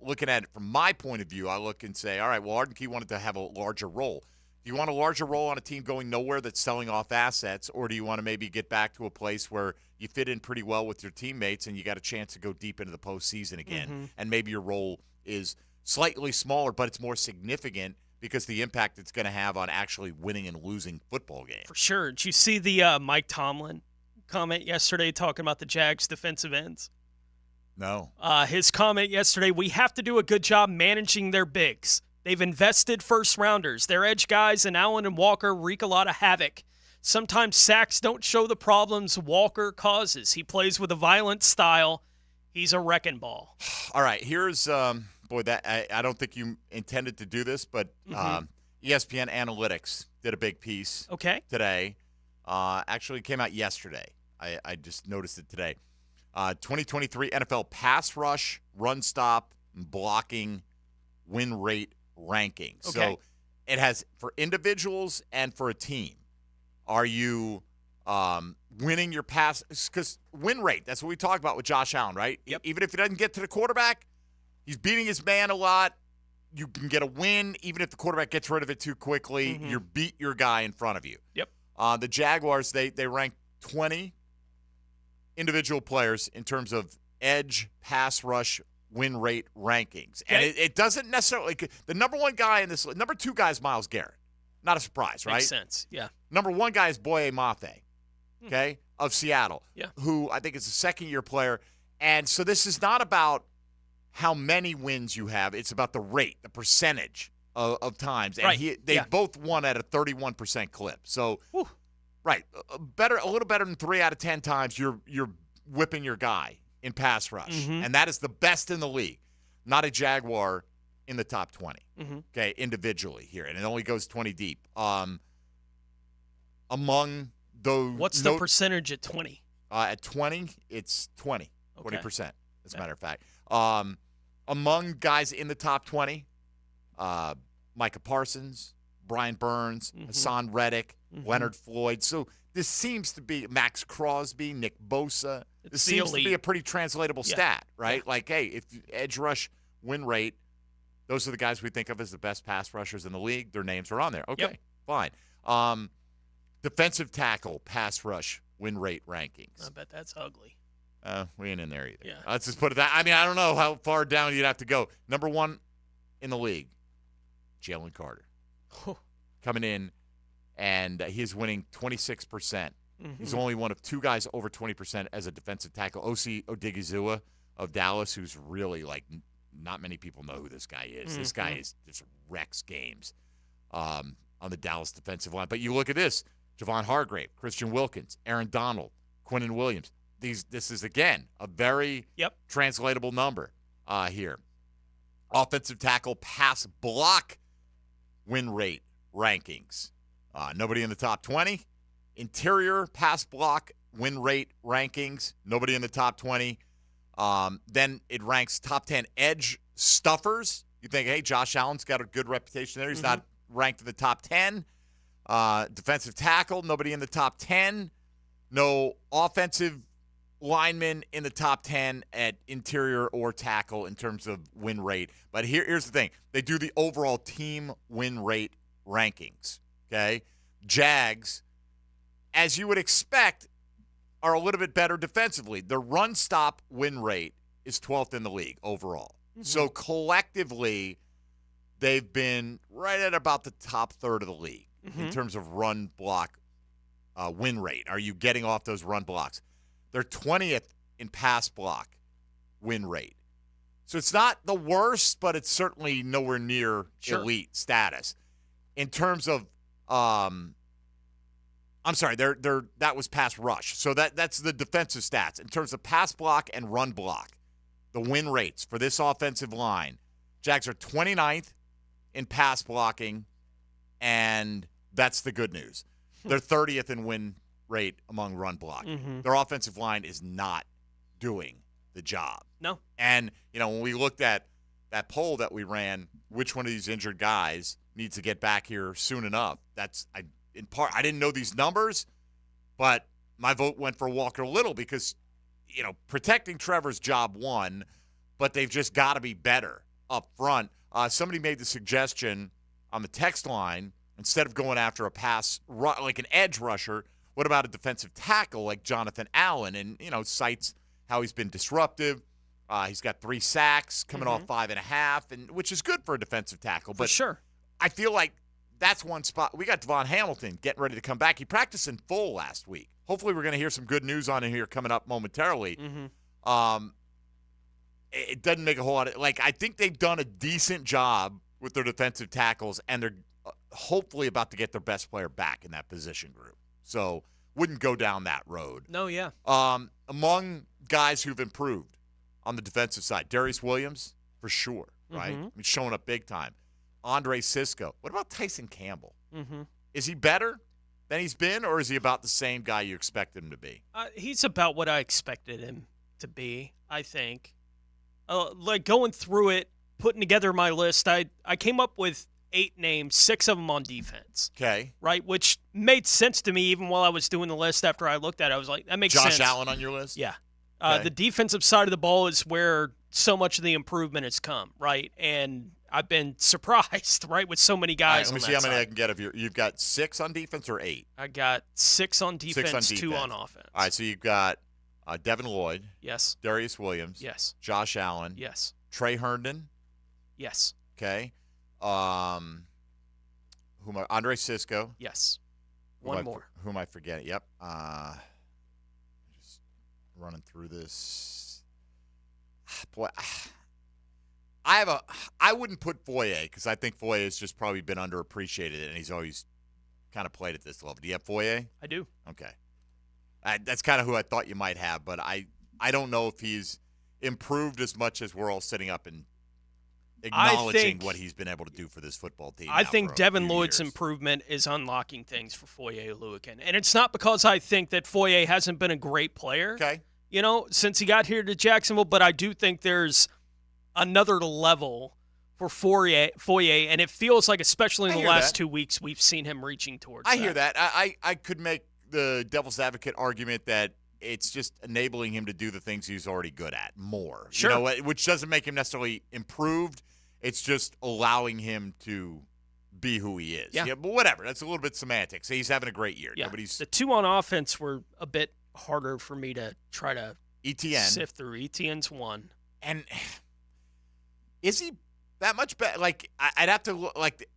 looking at it from my point of view, I look and say, all right, well, Arden Key wanted to have a larger role. Do you want a larger role on a team going nowhere that's selling off assets, or do you want to maybe get back to a place where you fit in pretty well with your teammates and you got a chance to go deep into the postseason again, and maybe your role is slightly smaller, but it's more significant because the impact it's going to have on actually winning and losing football games? For sure. Did you see the Mike Tomlin comment yesterday talking about the Jags defensive ends? No. His comment yesterday, we have to do a good job managing their bigs. They've invested first-rounders. Their edge guys and Allen and Walker wreak a lot of havoc. Sometimes sacks don't show the problems Walker causes. He plays with a violent style. He's a wrecking ball. All right, here's that I don't think you intended to do this, but ESPN Analytics did a big piece today. Actually, it came out yesterday. I just noticed it today. 2023 NFL pass rush, run stop, and blocking win rate rankings. So it has for individuals and for a team. Are you winning your pass? Because win rate, that's what we talked about with Josh Allen, right? Yep. Even if he doesn't get to the quarterback, he's beating his man a lot. You can get a win even if the quarterback gets rid of it too quickly. You beat your guy in front of you. Yep. The Jaguars, they rank 20 individual players in terms of edge, pass rush, win rate rankings. And it doesn't necessarily – the number one guy in this – number 2 guy is Myles Garrett. Not a surprise, right? Makes sense, yeah. Number 1 guy is Boye Mafe, of Seattle, who I think is a second-year player. And so this is not about how many wins you have. It's about the rate, the percentage of times. And they both won at a 31% clip. So, a little better than 3 out of 10 times you're whipping your guy in pass rush. And that is the best in the league. Not a Jaguar in the top 20, individually here. And it only goes 20 deep. Among those... What's the percentage at 20? At 20, it's 20%, as a matter of fact. Among guys in the top 20, Micah Parsons, Brian Burns, Hassan Reddick, Leonard Floyd. So this seems to be Max Crosby, Nick Bosa. This seems to be a pretty translatable stat, right? Yeah. Like, hey, if edge rush win rate, those are the guys we think of as the best pass rushers in the league. Their names are on there. Okay, fine. Defensive tackle pass rush win rate rankings. I bet that's ugly. We ain't in there either. Yeah. Let's just put it that. I mean, I don't know how far down you'd have to go. Number 1 in the league, Jalen Carter. Coming in, and he's winning 26%. He's only one of 2 guys over 20% as a defensive tackle. Osi Odigizua of Dallas, who's really not many people know who this guy is. This guy just wrecks games on the Dallas defensive line. But you look at this: Javon Hargrave, Christian Wilkins, Aaron Donald, Quinnen Williams. This is, again, a very translatable number here. Offensive tackle pass block win rate rankings. Nobody in the top 20. Interior pass block win rate rankings. Nobody in the top 20. Then it ranks top 10 edge stuffers. You think, hey, Josh Allen's got a good reputation there. He's not ranked in the top 10. Defensive tackle, nobody in the top 10. No offensive linemen in the top 10 at interior or tackle in terms of win rate. But here's the thing. They do the overall team win rate rankings, okay? Jags, as you would expect, are a little bit better defensively. Their run-stop win rate is 12th in the league overall. So collectively, they've been right at about the top third of the league in terms of run block win rate. Are you getting off those run blocks? They're 20th in pass block win rate. So it's not the worst, but it's certainly nowhere near elite status. In terms of, I'm sorry, that was pass rush. So that's the defensive stats. In terms of pass block and run block, the win rates for this offensive line, Jags are 29th in pass blocking, and that's the good news. They're 30th in win rate among run blocking. Mm-hmm. Their offensive line is not doing the job. No. And, when we looked at that poll that we ran, which one of these injured guys needs to get back here soon enough, I didn't know these numbers, but my vote went for Walker Little because, protecting Trevor's job one, but they've just got to be better up front. Somebody made the suggestion on the text line, instead of going after a pass, like an edge rusher, what about a defensive tackle like Jonathan Allen? And, cites how he's been disruptive. He's got 3 sacks coming off 5.5, and which is good for a defensive tackle. But for sure. I feel like that's one spot. We got Devon Hamilton getting ready to come back. He practiced in full last week. Hopefully we're going to hear some good news on him here coming up momentarily. Mm-hmm. It doesn't make a whole lot of – I think they've done a decent job with their defensive tackles, and they're hopefully about to get their best player back in that position group. So wouldn't go down that road. No, yeah. Among guys who've improved on the defensive side, Darius Williams, for sure, right? Mm-hmm. I mean, showing up big time. Andre Sisco. What about Tyson Campbell? Mm-hmm. Is he better than he's been, or is he about the same guy you expected him to be? He's about what I expected him to be, I think. Going through it, putting together my list, I came up with 8 names, 6 of them on defense. Okay. Right, which made sense to me even while I was doing the list. After I looked at it, I was like, that makes sense. Josh Allen on your list? Yeah. Okay. The defensive side of the ball is where so much of the improvement has come, right? And I've been surprised, right, with so many guys. Let me see how many I can get of you've got 6 on defense or 8? I got 6 on defense, 2 on offense. All right, so you've got Devin Lloyd. Yes. Darius Williams. Yes. Josh Allen. Yes. Trey Herndon. Yes. Okay. Andre Sisco. Yes. One more. Who am I forgetting? Yep. Just running through this. Boy, I wouldn't put Foye because I think Foye has just probably been underappreciated, and he's always kind of played at this level. Do you have Foye? I do. Okay. That's kind of who I thought you might have, but I don't know if he's improved as much as we're all sitting up and acknowledging what he's been able to do for this football team. I think Devin Lloyd's improvement is unlocking things for Foye Oluokun. And it's not because I think that Foye hasn't been a great player, since he got here to Jacksonville, but I do think there's another level for Foye, and it feels like, especially in the last 2 weeks, we've seen him reaching towards I hear that. I could make the devil's advocate argument that it's just enabling him to do the things he's already good at more. Sure. Which doesn't make him necessarily improved. It's just allowing him to be who he is. Yeah. But whatever. That's a little bit semantics. He's having a great year. Yeah. The 2 on offense were a bit harder for me to try to sift through. Etienne's 1. And is he that much better? I'd have to look.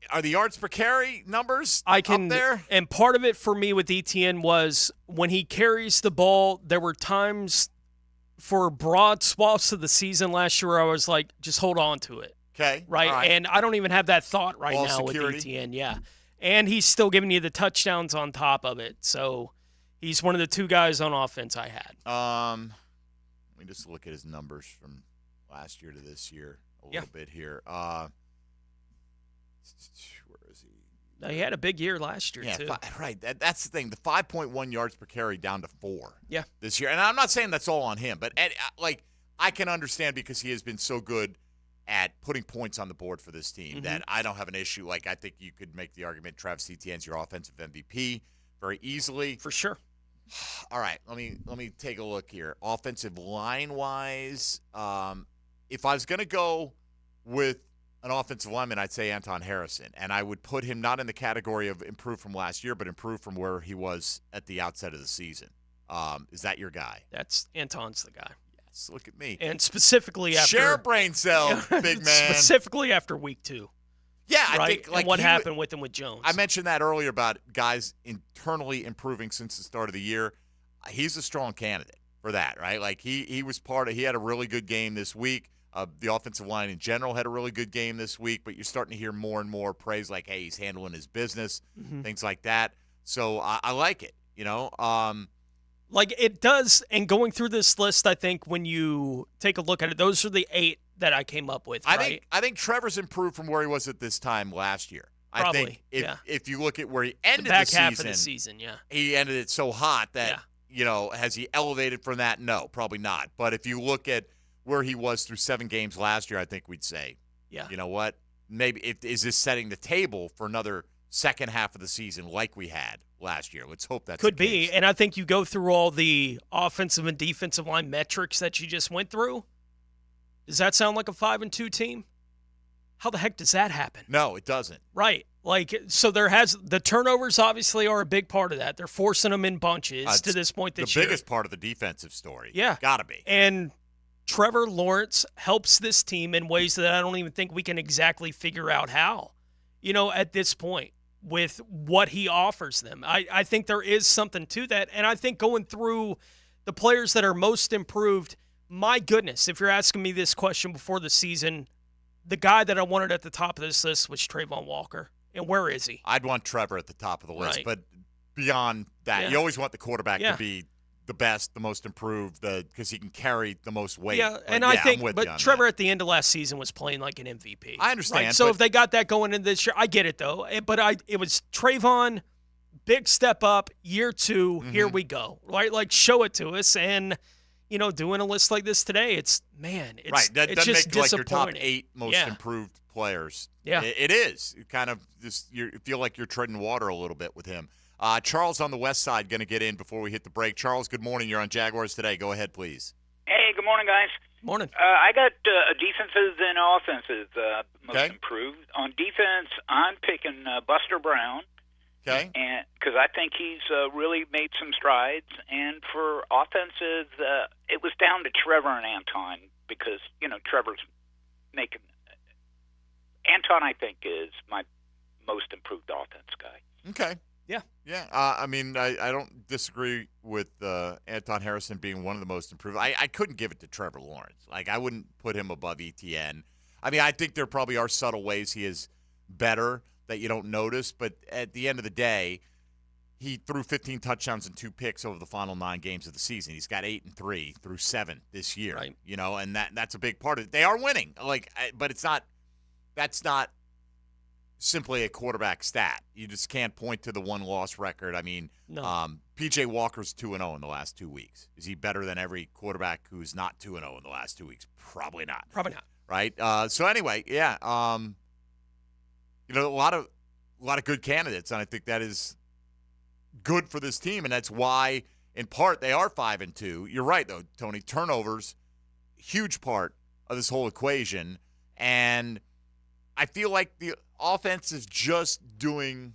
Are the yards per carry numbers up there? And part of it for me with Etienne was when he carries the ball, there were times for broad swaths of the season last year where I was like, just hold on to it. Okay. Right? And I don't even have that thought right now security. with Etienne. Yeah. And he's still giving you the touchdowns on top of it. So he's one of the 2 guys on offense I had. Let me just look at his numbers from last year to this year a little bit here. Where is he? No, he had a big year last year, too. Right. That's the thing. The 5.1 yards per carry down to 4 this year. And I'm not saying that's all on him, but I can understand because he has been so good at putting points on the board for this team that I don't have an issue. I think you could make the argument Travis Etienne's your offensive MVP very easily. For sure. All right, let me take a look here. Offensive line-wise, if I was going to go with an offensive lineman, I'd say Anton Harrison, and I would put him not in the category of improved from last year, but improved from where he was at the outset of the season. Is that your guy? Anton's the guy. Yes, look at me. And specifically after... Share brain cell, big man. Specifically after week 2. Yeah, I right? think and what happened with him with Jones. I mentioned that earlier about guys internally improving since the start of the year. He's a strong candidate for that, right? He was he had a really good game this week. The offensive line in general had a really good game this week, but you're starting to hear more and more praise like, hey, he's handling his business, things like that. So I like it, Like it does, and going through this list, I think when you take a look at it, those are the 8 that I came up with, right? I think Trevor's improved from where he was at this time last year. Probably, I think if you look at where he ended the back the half of the season, he ended it so hot that, has he elevated from that? No, probably not. But if you look at where he was through 7 games last year, I think we'd say, you know what? Maybe is this setting the table for another second half of the season like we had last year? Let's hope that's could the case. be. And I think you go through all the offensive and defensive line metrics that you just went through. Does that sound like a 5-2 team? How the heck does that happen? No, it doesn't. Right. So the turnovers obviously are a big part of that. They're forcing them in bunches to this point this year. The biggest part of the defensive story. Yeah. Gotta be. And Trevor Lawrence helps this team in ways that I don't even think we can exactly figure out how, at this point with what he offers them. I think there is something to that. And I think going through the players that are most improved, my goodness, if you're asking me this question before the season, the guy that I wanted at the top of this list was Trayvon Walker. And where is he? I'd want Trevor at the top of the list. Right. But beyond that, you always want the quarterback to be the best, the most improved, because he can carry the most weight. Yeah, and I think, but Trevor at the end of last season was playing like an MVP. I understand. Right? So if they got that going in this year, I get it though. But it was Trayvon, big step up, year 2, here we go. Right, like show it to us. And doing a list like this today, it's right. That it's doesn't just make like your top disappointing. 8 most improved players. Yeah, it is. You kind of you feel like you're treading water a little bit with him. Charles on the west side going to get in before we hit the break. Charles, good morning. You're on Jaguars Today. Go ahead, please. Hey, good morning, guys. Morning. I got defenses and offenses most improved. On defense, I'm picking Buster Brown. Okay. And because I think he's really made some strides. And for offenses, it was down to Trevor and Anton because, Trevor's making – Anton, I think, is my most improved offense guy. Okay. Yeah. Yeah. I don't disagree with Anton Harrison being one of the most improved. I couldn't give it to Trevor Lawrence. Like, I wouldn't put him above ETN. I mean, I think there probably are subtle ways he is better that you don't notice, but at the end of the day, he threw 15 touchdowns and 2 picks over the final 9 games of the season. He's got 8-3 through 7 this year. Right. And that's a big part of it. They are winning. But it's not. That's not simply a quarterback stat. You just can't point to the 1-loss record. I mean, P.J. Walker's 2-0 in the last 2 weeks. Is he better than every quarterback who's not 2-0 in the last 2 weeks? Probably not. Probably not. Right. So anyway, yeah. A lot of good candidates, and I think that is good for this team, and that's why, in part, they are 5-2. You're right, though, Tony. Turnovers, huge part of this whole equation, and I feel like the offense is just doing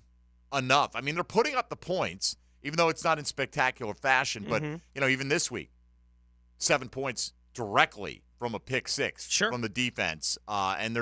enough. I mean, they're putting up the points, even though it's not in spectacular fashion. But, even this week, 7 points directly from a pick 6 from the defense. And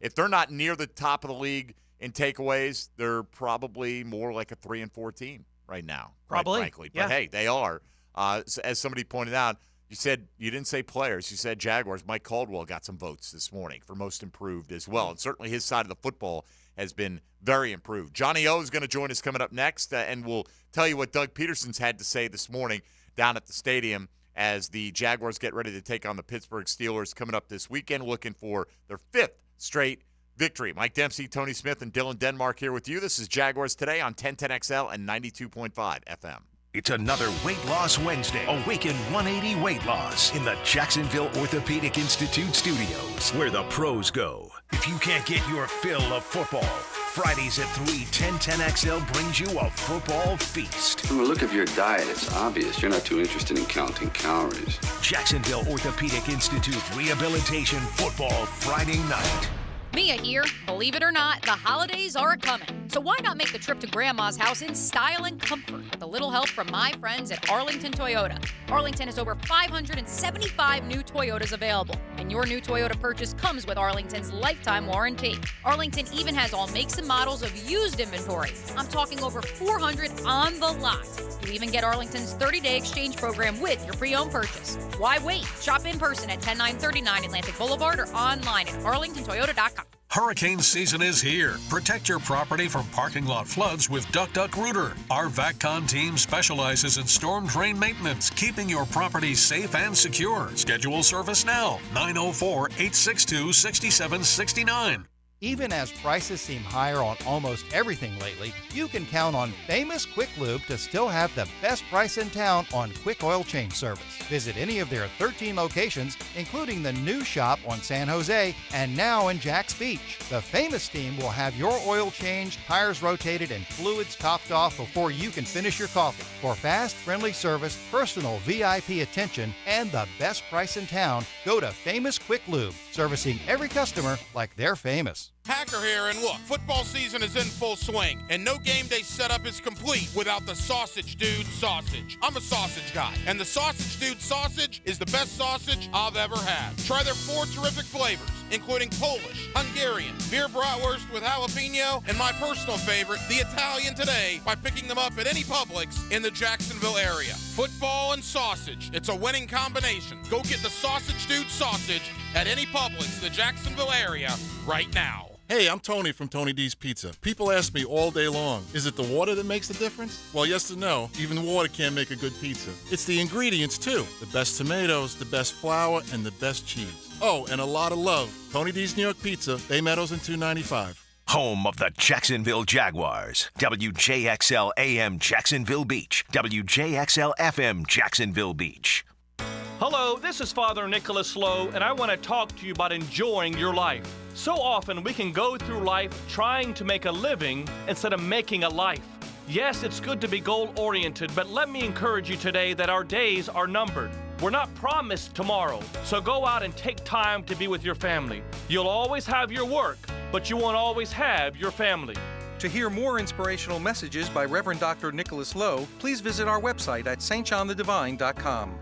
if they're not near the top of the league in takeaways, they're probably more like a 3-4 team right now, probably. Quite frankly. But, hey, they are. As somebody pointed out, you didn't say players. You said Jaguars. Mike Caldwell got some votes this morning for most improved as well. And certainly his side of the football has been very improved. Johnny O is going to join us coming up next, and we'll tell you what Doug Peterson's had to say this morning down at the stadium as the Jaguars get ready to take on the Pittsburgh Steelers coming up this weekend, looking for their 5th straight victory. Mike Dempsey, Tony Smith, and Dylan Denmark here with you. This is Jaguars Today on 1010XL and 92.5 FM. It's another Weight Loss Wednesday. Awaken 180 Weight Loss in the Jacksonville Orthopedic Institute studios, where the pros go. If you can't get your fill of football, Fridays at 3, 1010XL brings you a football feast. From the look of your diet, it's obvious you're not too interested in counting calories. Jacksonville Orthopedic Institute Rehabilitation Football Friday night. Mia here. Believe it or not, the holidays are coming. So why not make the trip to Grandma's house in style and comfort with a little help from my friends at Arlington Toyota. Arlington has over 575 new Toyotas available, and your new Toyota purchase comes with Arlington's lifetime warranty. Arlington even has all makes and models of used inventory. I'm talking over 400 on the lot. You'll even get Arlington's 30-day exchange program with your pre-owned purchase. Why wait? Shop in person at 10939 Atlantic Boulevard or online at arlingtontoyota.com. Hurricane season is here. Protect your property from parking lot floods with Duck Duck Rooter. Our VACCON team specializes in storm drain maintenance, keeping your property safe and secure. Schedule service now. 904-862-6769. Even as prices seem higher on almost everything lately, you can count on Famous Quick Lube to still have the best price in town on quick oil change service. Visit any of their 13 locations, including the new shop on San Jose and now in Jax Beach. The Famous team will have your oil changed, tires rotated, and fluids topped off before you can finish your coffee. For fast, friendly service, personal VIP attention, and the best price in town, go to Famous Quick Lube, servicing every customer like they're famous. Hacker here, and look, football season is in full swing, and no game day setup is complete without the Sausage Dude sausage. I'm a sausage guy, and the Sausage Dude sausage is the best sausage I've ever had. Try their 4 terrific flavors, including Polish, Hungarian, beer bratwurst with jalapeno, and my personal favorite, the Italian today, by picking them up at any Publix in the Jacksonville area. Football and sausage, it's a winning combination. Go get the Sausage Dude sausage at any Publix in the Jacksonville area right now. Hey, I'm Tony from Tony D's Pizza. People ask me all day long, is it the water that makes the difference? Well, yes and no. Even water can't make a good pizza. It's the ingredients, too. The best tomatoes, the best flour, and the best cheese. Oh, and a lot of love. Tony D's New York Pizza, Bay Meadows and 295. Home of the Jacksonville Jaguars. WJXL AM Jacksonville Beach. WJXL FM Jacksonville Beach. Hello, this is Father Nicholas Lowe, and I want to talk to you about enjoying your life. So often we can go through life trying to make a living instead of making a life. Yes, it's good to be goal-oriented, but let me encourage you today that our days are numbered. We're not promised tomorrow, so go out and take time to be with your family. You'll always have your work, but you won't always have your family. To hear more inspirational messages by Reverend Dr. Nicholas Lowe, please visit our website at stjohnthedivine.com.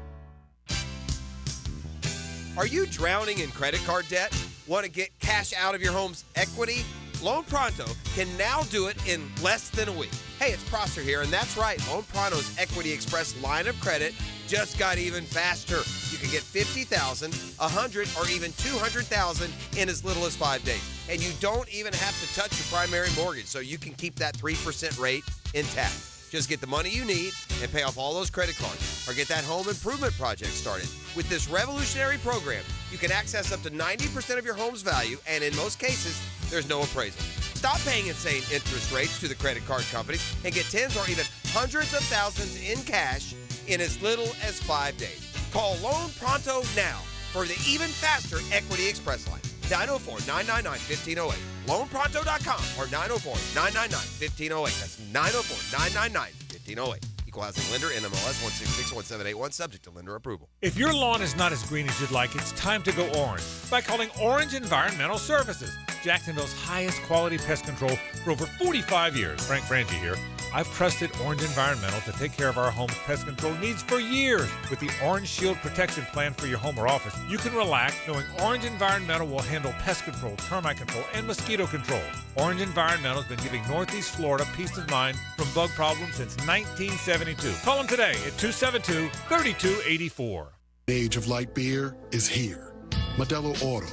Are you drowning in credit card debt? Want to get cash out of your home's equity? Loan Pronto can now do it in less than a week. Hey, it's Prosser here, and that's right. Loan Pronto's Equity Express line of credit just got even faster. You can get $50,000, $100,000, or even $200,000 in as little as 5 days. And you don't even have to touch your primary mortgage, so you can keep that 3% rate intact. Just get the money you need and pay off all those credit cards, or get that home improvement project started. With this revolutionary program, you can access up to 90% of your home's value, and in most cases, there's no appraisal. Stop paying insane interest rates to the credit card companies and get tens or even hundreds of thousands in cash in as little as 5 days. Call Loan Pronto now for the even faster Equity Express line. 904-999-1508. LoanPronto.com or 904-999-1508. That's 904-999-1508. Equal housing lender, NMLS 1661781, subject to lender approval. If your lawn is not as green as you'd like, it's time to go orange by calling Orange Environmental Services, Jacksonville's highest quality pest control for over 45 years. Frank Frangie here. I've trusted Orange Environmental to take care of our home's pest control needs for years. With the Orange Shield Protection Plan for your home or office, you can relax knowing Orange Environmental will handle pest control, termite control, and mosquito control. Orange Environmental has been giving Northeast Florida peace of mind from bug problems since 1972. Call them today at 272-3284. The age of light beer is here. Modelo Oro,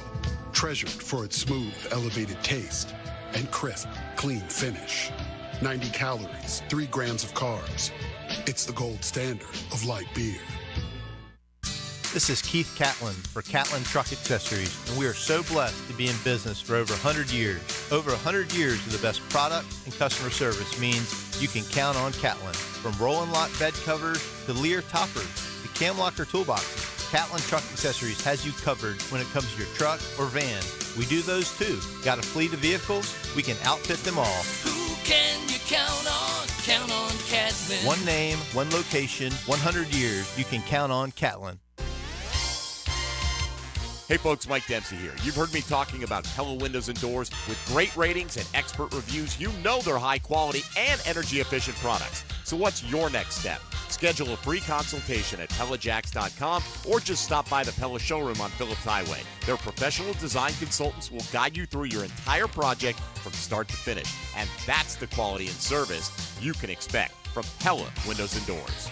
treasured for its smooth, elevated taste and crisp, clean finish. 90 calories, 3 grams of carbs. It's the gold standard of light beer. This is Keith Catlin for Catlin Truck Accessories, and we are so blessed to be in business for over 100 years. Over 100 years of the best product and customer service means you can count on Catlin. From Roll-and Lock bed covers to Lear toppers to Cam Locker toolboxes, Catlin Truck Accessories has you covered when it comes to your truck or van. We do those too. Got a fleet of vehicles? We can outfit them all. Can you count on Catlin? One name, one location, 100 years. You can count on Catlin. Hey folks, Mike Dempsey here. You've heard me talking about Pella Windows and Doors. With great ratings and expert reviews, you know they're high quality and energy efficient products. So what's your next step? Schedule a free consultation at PellaJacks.com or just stop by the Pella showroom on Phillips Highway. Their professional design consultants will guide you through your entire project from start to finish. And that's the quality and service you can expect. from Pella Windows and Doors.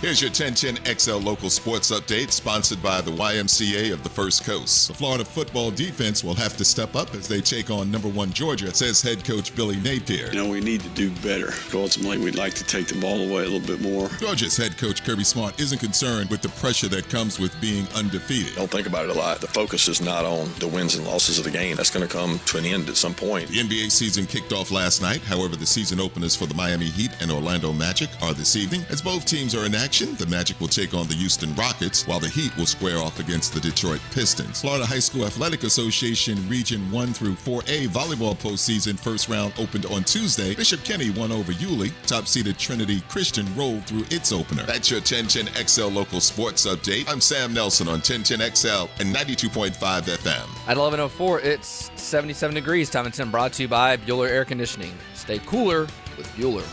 Here's your 1010XL local sports update, sponsored by the YMCA of the First Coast. The Florida football defense will have to step up as they take on number 1 Georgia, says head coach Billy Napier. We need to do better. Ultimately, we'd like to take the ball away a little bit more. Georgia's head coach Kirby Smart isn't concerned with the pressure that comes with being undefeated. Don't think about it a lot. The focus is not on the wins and losses of the game. That's going to come to an end at some point. The NBA season kicked off last night. However, the season openers for the Miami Heat and Orlando Magic are this evening. As both teams are in action, the Magic will take on the Houston Rockets, while the Heat will square off against the Detroit Pistons. Florida High School Athletic Association Region 1 through 4A volleyball postseason first round opened on Tuesday. Bishop Kenny won over Yulee. Top-seeded Trinity Christian rolled through its opener. That's your 1010XL local sports update. I'm Sam Nelson on 1010XL and 92.5 FM. At 11:04, it's 77 degrees. Time and 10 brought to you by Bueller Air Conditioning. Stay cooler with Bueller.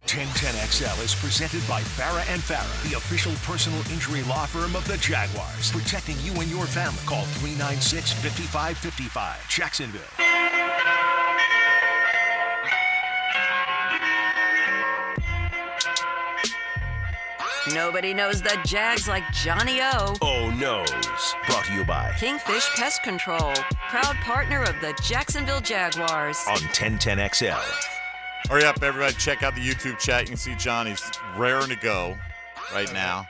1010XL is presented by Farah & Farah, the official personal injury law firm of the Jaguars. Protecting you and your family. Call 396-5555. Jacksonville. Nobody knows the Jags like Johnny O. Oh No's. Brought to you by Kingfish Pest Control, proud partner of the Jacksonville Jaguars. on 1010XL. Hurry up, everybody. Check out the YouTube chat. You can see Johnny's raring to go right now.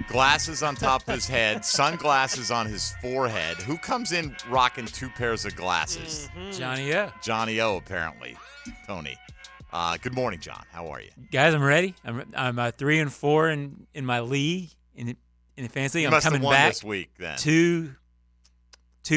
Glasses on top of his head, sunglasses on his forehead. Who comes in rocking 2 pairs of glasses? Johnny O. Johnny O, apparently. Tony. Good morning, John. How are you? Guys, I'm ready. I'm 3-4 in my league in the fantasy league. You I'm must coming have won back. this week then. Two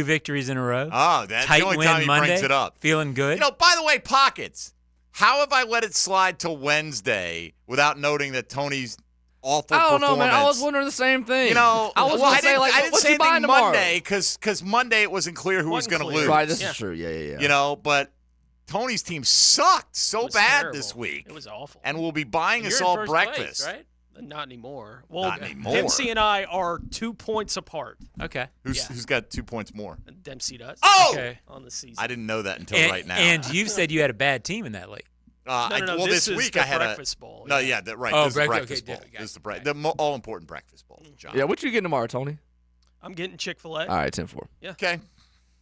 victories in a row. Oh, that's Tight the only win time he Monday. brings it up. Feeling good. By the way, Pockets, how have I let it slide till Wednesday without noting that Tony's awful I don't know, man. I was performance- wondering the same thing. I was gonna say, I didn't what's say he buying anything tomorrow? Monday because Monday it wasn't clear who was going to lose. Right, this is true. Yeah. But Tony's team sucked so was bad terrible. this week. It was awful. And will be buying You're us in all first breakfast. place, right? Not anymore. Well, Not anymore. Dempsey and I are 2 points apart. Okay. Who's got 2 points more? Dempsey does. Oh! Okay. On the season. I didn't know that until And, right now. and you said you had a bad team in that league. No, well, this this is week the I had Breakfast Bowl. No, yeah, right. Oh, this is the breakfast okay, bowl. got This is the all-important breakfast bowl, John. Yeah, what you getting tomorrow, Tony? I'm getting Chick-fil-A. All right, 10-4. Yeah. Okay.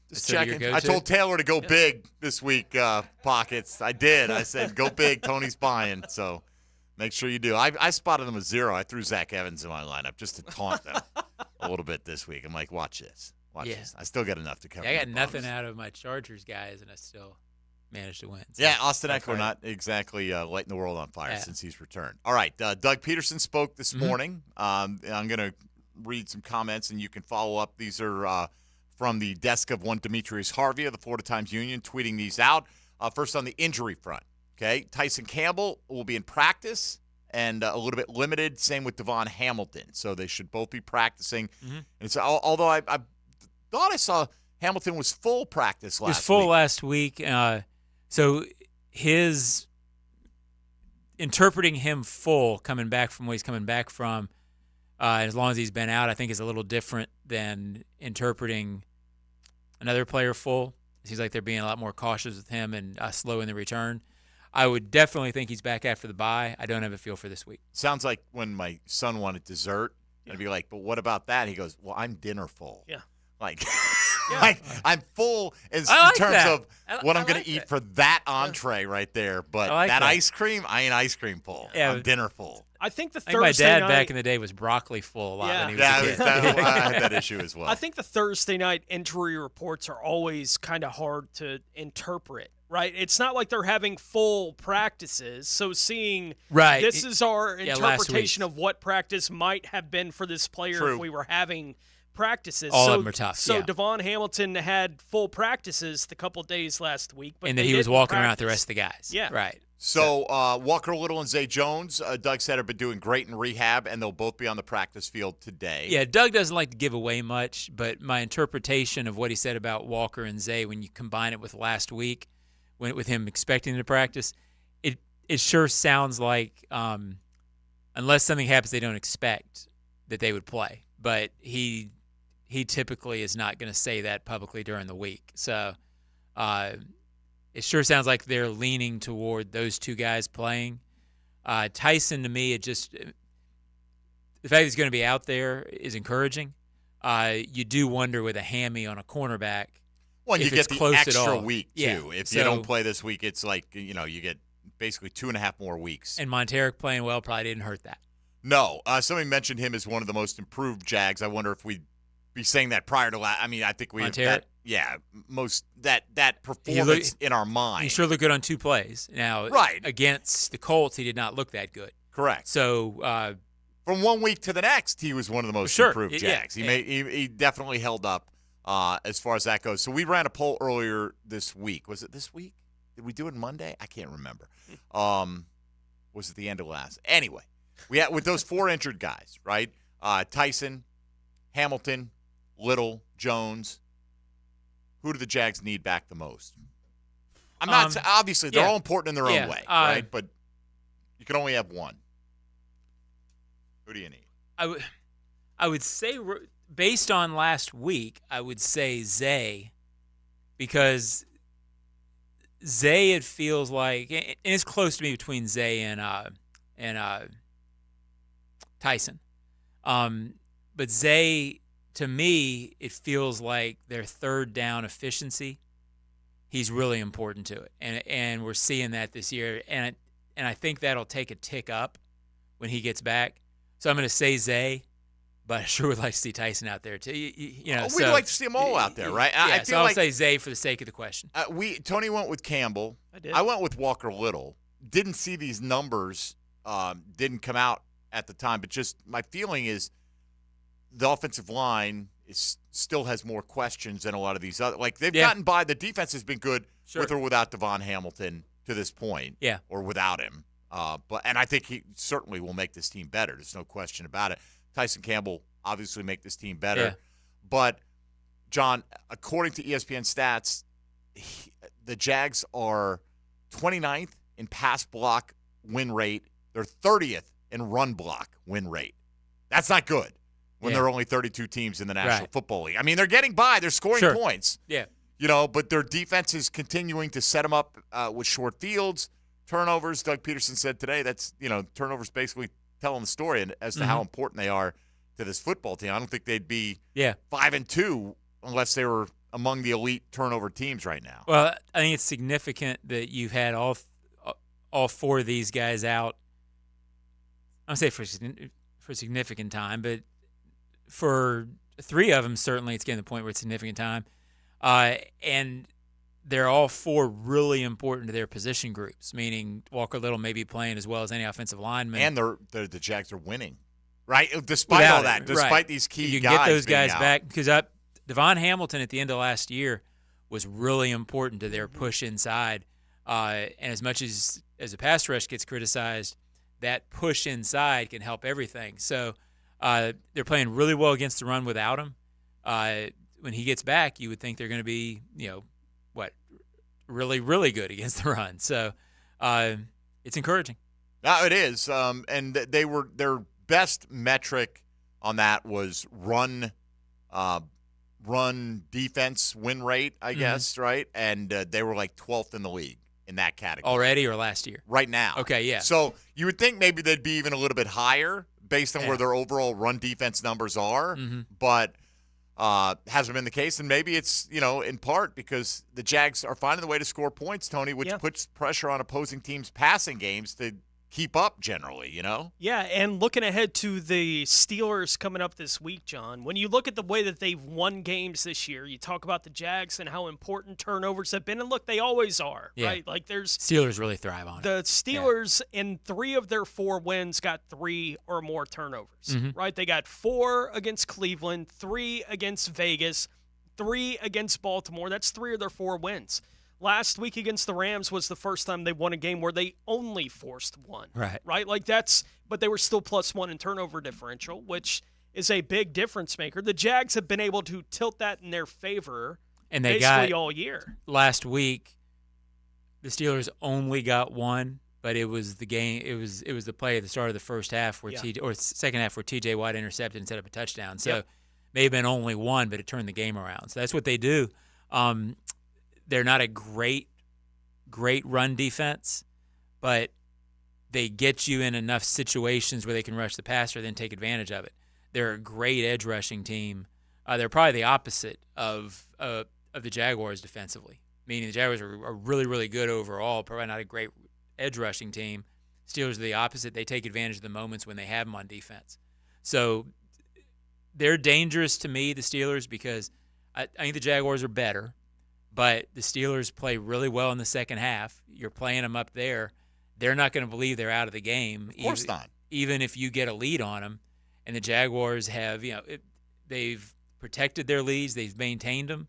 Just So your checking. go-to? I told Taylor to go big this week, Pockets. I did. I said, go big. Tony's buying. So make sure you do. I spotted him a 0. I threw Zach Evans in my lineup just to taunt them a little bit this week. I'm like, watch this. Watch this. I still got enough to cover. Yeah, I got the nothing bums. out of my Chargers guys, and I still managed to win. So Yeah, Austin that's Eckler right. not exactly lighting the world on fire Yeah. since he's returned. All right, Doug Peterson spoke this morning. I'm going to read some comments, and you can follow up. These are from the desk of one Demetrius Harvey of the Florida Times-Union, tweeting these out. First on the injury front, okay? Tyson Campbell will be in practice and a little bit limited. Same with Devon Hamilton. So they should both be practicing. And so, although I thought I saw Hamilton was full practice last week. He was full last week. So his interpreting him full coming back from what he's coming back from, as long as he's been out, I think is a little different than interpreting another player full. It seems like they're being a lot more cautious with him and slow in the return. I would definitely think he's back after the bye. I don't have a feel for this week. Sounds like when my son wanted dessert, I'd be like, but what about that? He goes, well, I'm dinner full. Yeah. Like, like I'm full in like terms that. of what I I'm going like to eat that. for that entree right there. But I like that that. ice cream, I ain't ice cream full. Yeah, I'm dinner full. I think the I think my Thursday dad night, back in the day was broccoli full a lot when he was Yeah, a kid. I had that issue as well. I think the Thursday night injury reports are always kind of hard to interpret, right? It's not like they're having full practices. So seeing Right. this is our Yeah, last interpretation week. of what practice might have been for this player True. if we were having practices. All so, of them are tough, So yeah. Devon Hamilton had full practices the couple days last week. But And that they he was didn't walking around with the practice. rest of the guys. Yeah. Right. So Walker Little and Zay Jones, Doug said, have been doing great in rehab, and they'll both be on the practice field today. Yeah, Doug doesn't like to give away much, but my interpretation of what he said about Walker and Zay, when you combine it with last week, with him expecting to practice, it sure sounds like unless something happens they don't expect, that they would play. But he typically is not going to say that publicly during the week. So It sure sounds like they're leaning toward those two guys playing. Tyson, to me, the fact he's going to be out there is encouraging. You do wonder with a hammy on a cornerback. Well, if you it's get the close extra at all. week, too. Yeah. If you don't play this week, it's like, you get basically 2.5 more weeks. And Monteric playing well probably didn't hurt that. No. Somebody mentioned him as one of the most improved Jags. I wonder if we'd be saying that prior to last. I mean, I think we have that. Yeah, that performance in our mind. He sure looked good on 2 plays. Now, against the Colts, he did not look that good. Correct. So from one week to the next, he was one of the most improved Jags. He definitely held up as far as that goes. So we ran a poll earlier this week. Was it this week? Did we do it Monday? I can't remember. Was it the end of last? Anyway, we had with those 4 injured guys, right? Tyson, Hamilton, Little, Jones. Who do the Jags need back the most? I'm not obviously they're all important in their own way, right? But you can only have one. Who do you need? I would say, based on last week, I would say Zay, because Zay, it feels like, and it's close to me between Zay and Tyson. But Zay, to me, it feels like their third down efficiency. He's really important to it, and we're seeing that this year. And I think that'll take a tick up when he gets back. So I'm going to say Zay, but I sure would like to see Tyson out there too. We'd like to see them all out there, right? Yeah, so I'll say Zay for the sake of the question. Tony went with Campbell. I did. I went with Walker Little. Didn't see these numbers. Didn't come out at the time, but just my feeling is the offensive line still has more questions than a lot of these other. Like they've gotten by. The defense has been good with or without Devon Hamilton to this point. Yeah, or without him. And I think he certainly will make this team better. There's no question about it. Tyson Campbell obviously make this team better. Yeah. But, John, according to ESPN stats, the Jags are 29th in pass block win rate. They're 30th in run block win rate. That's not good when there are only 32 teams in the National Football League. I mean, they're getting by. They're scoring points. Yeah. But their defense is continuing to set them up with short fields, turnovers. Doug Peterson said today that's, turnovers basically telling the story as to how important they are to this football team. I don't think they'd be 5-2 unless they were among the elite turnover teams right now. Well, I think it's significant that you've had all 4 of these guys out. I don't say for a significant time, but for 3 of them, certainly it's getting to the point where it's significant time. And they're all 4 really important to their position groups, meaning Walker Little may be playing as well as any offensive lineman. And the Jags are winning, right? Despite all that, despite these key guys you get those guys out. back, because Devon Hamilton at the end of last year was really important to their push inside. And as much as the pass rush gets criticized, that push inside can help everything. So they're playing really well against the run without him. When he gets back, you would think they're going to be, really, really good against the run. So it's encouraging. No, it is. And their best metric on that was run defense win rate, I guess, right? And they were like 12th in the league in that category. Already or last year? Right now. Okay, yeah. So you would think maybe they'd be even a little bit higher based on where their overall run defense numbers are, but hasn't been the case. And maybe it's, in part because the Jags are finding the way to score points, Tony, which puts pressure on opposing teams' passing games to keep up generally, Yeah, and looking ahead to the Steelers coming up this week, John, when you look at the way that they've won games this year, you talk about the Jags and how important turnovers have been, and look, they always are, right? Like Steelers really thrive on it. The Steelers in 3 of their 4 wins got 3 or more turnovers, right? They got 4 against Cleveland, 3 against Vegas, 3 against Baltimore. That's 3 of their 4 wins. Last week against the Rams was the first time they won a game where they only forced 1. Right? Like but they were still +1 in turnover differential, which is a big difference maker. The Jags have been able to tilt that in their favor and they basically got all year. Last week, the Steelers only got 1, but it was the game. It was the play at the start of the first half where second half where T.J. Watt intercepted and set up a touchdown. So may have been only 1, but it turned the game around. So that's what they do. they're not a great run defense, but they get you in enough situations where they can rush the passer, then take advantage of it. They're a great edge rushing team. They're probably the opposite of the Jaguars defensively, meaning the Jaguars are really, really good overall, probably not a great edge rushing team. Steelers are the opposite. They take advantage of the moments when they have them on defense. So they're dangerous to me, the Steelers, because I think the Jaguars are better, but the Steelers play really well in the second half. You're playing them up there. They're not going to believe they're out of the game. Of course not. Even if you get a lead on them. And the Jaguars have, they've protected their leads. They've maintained them,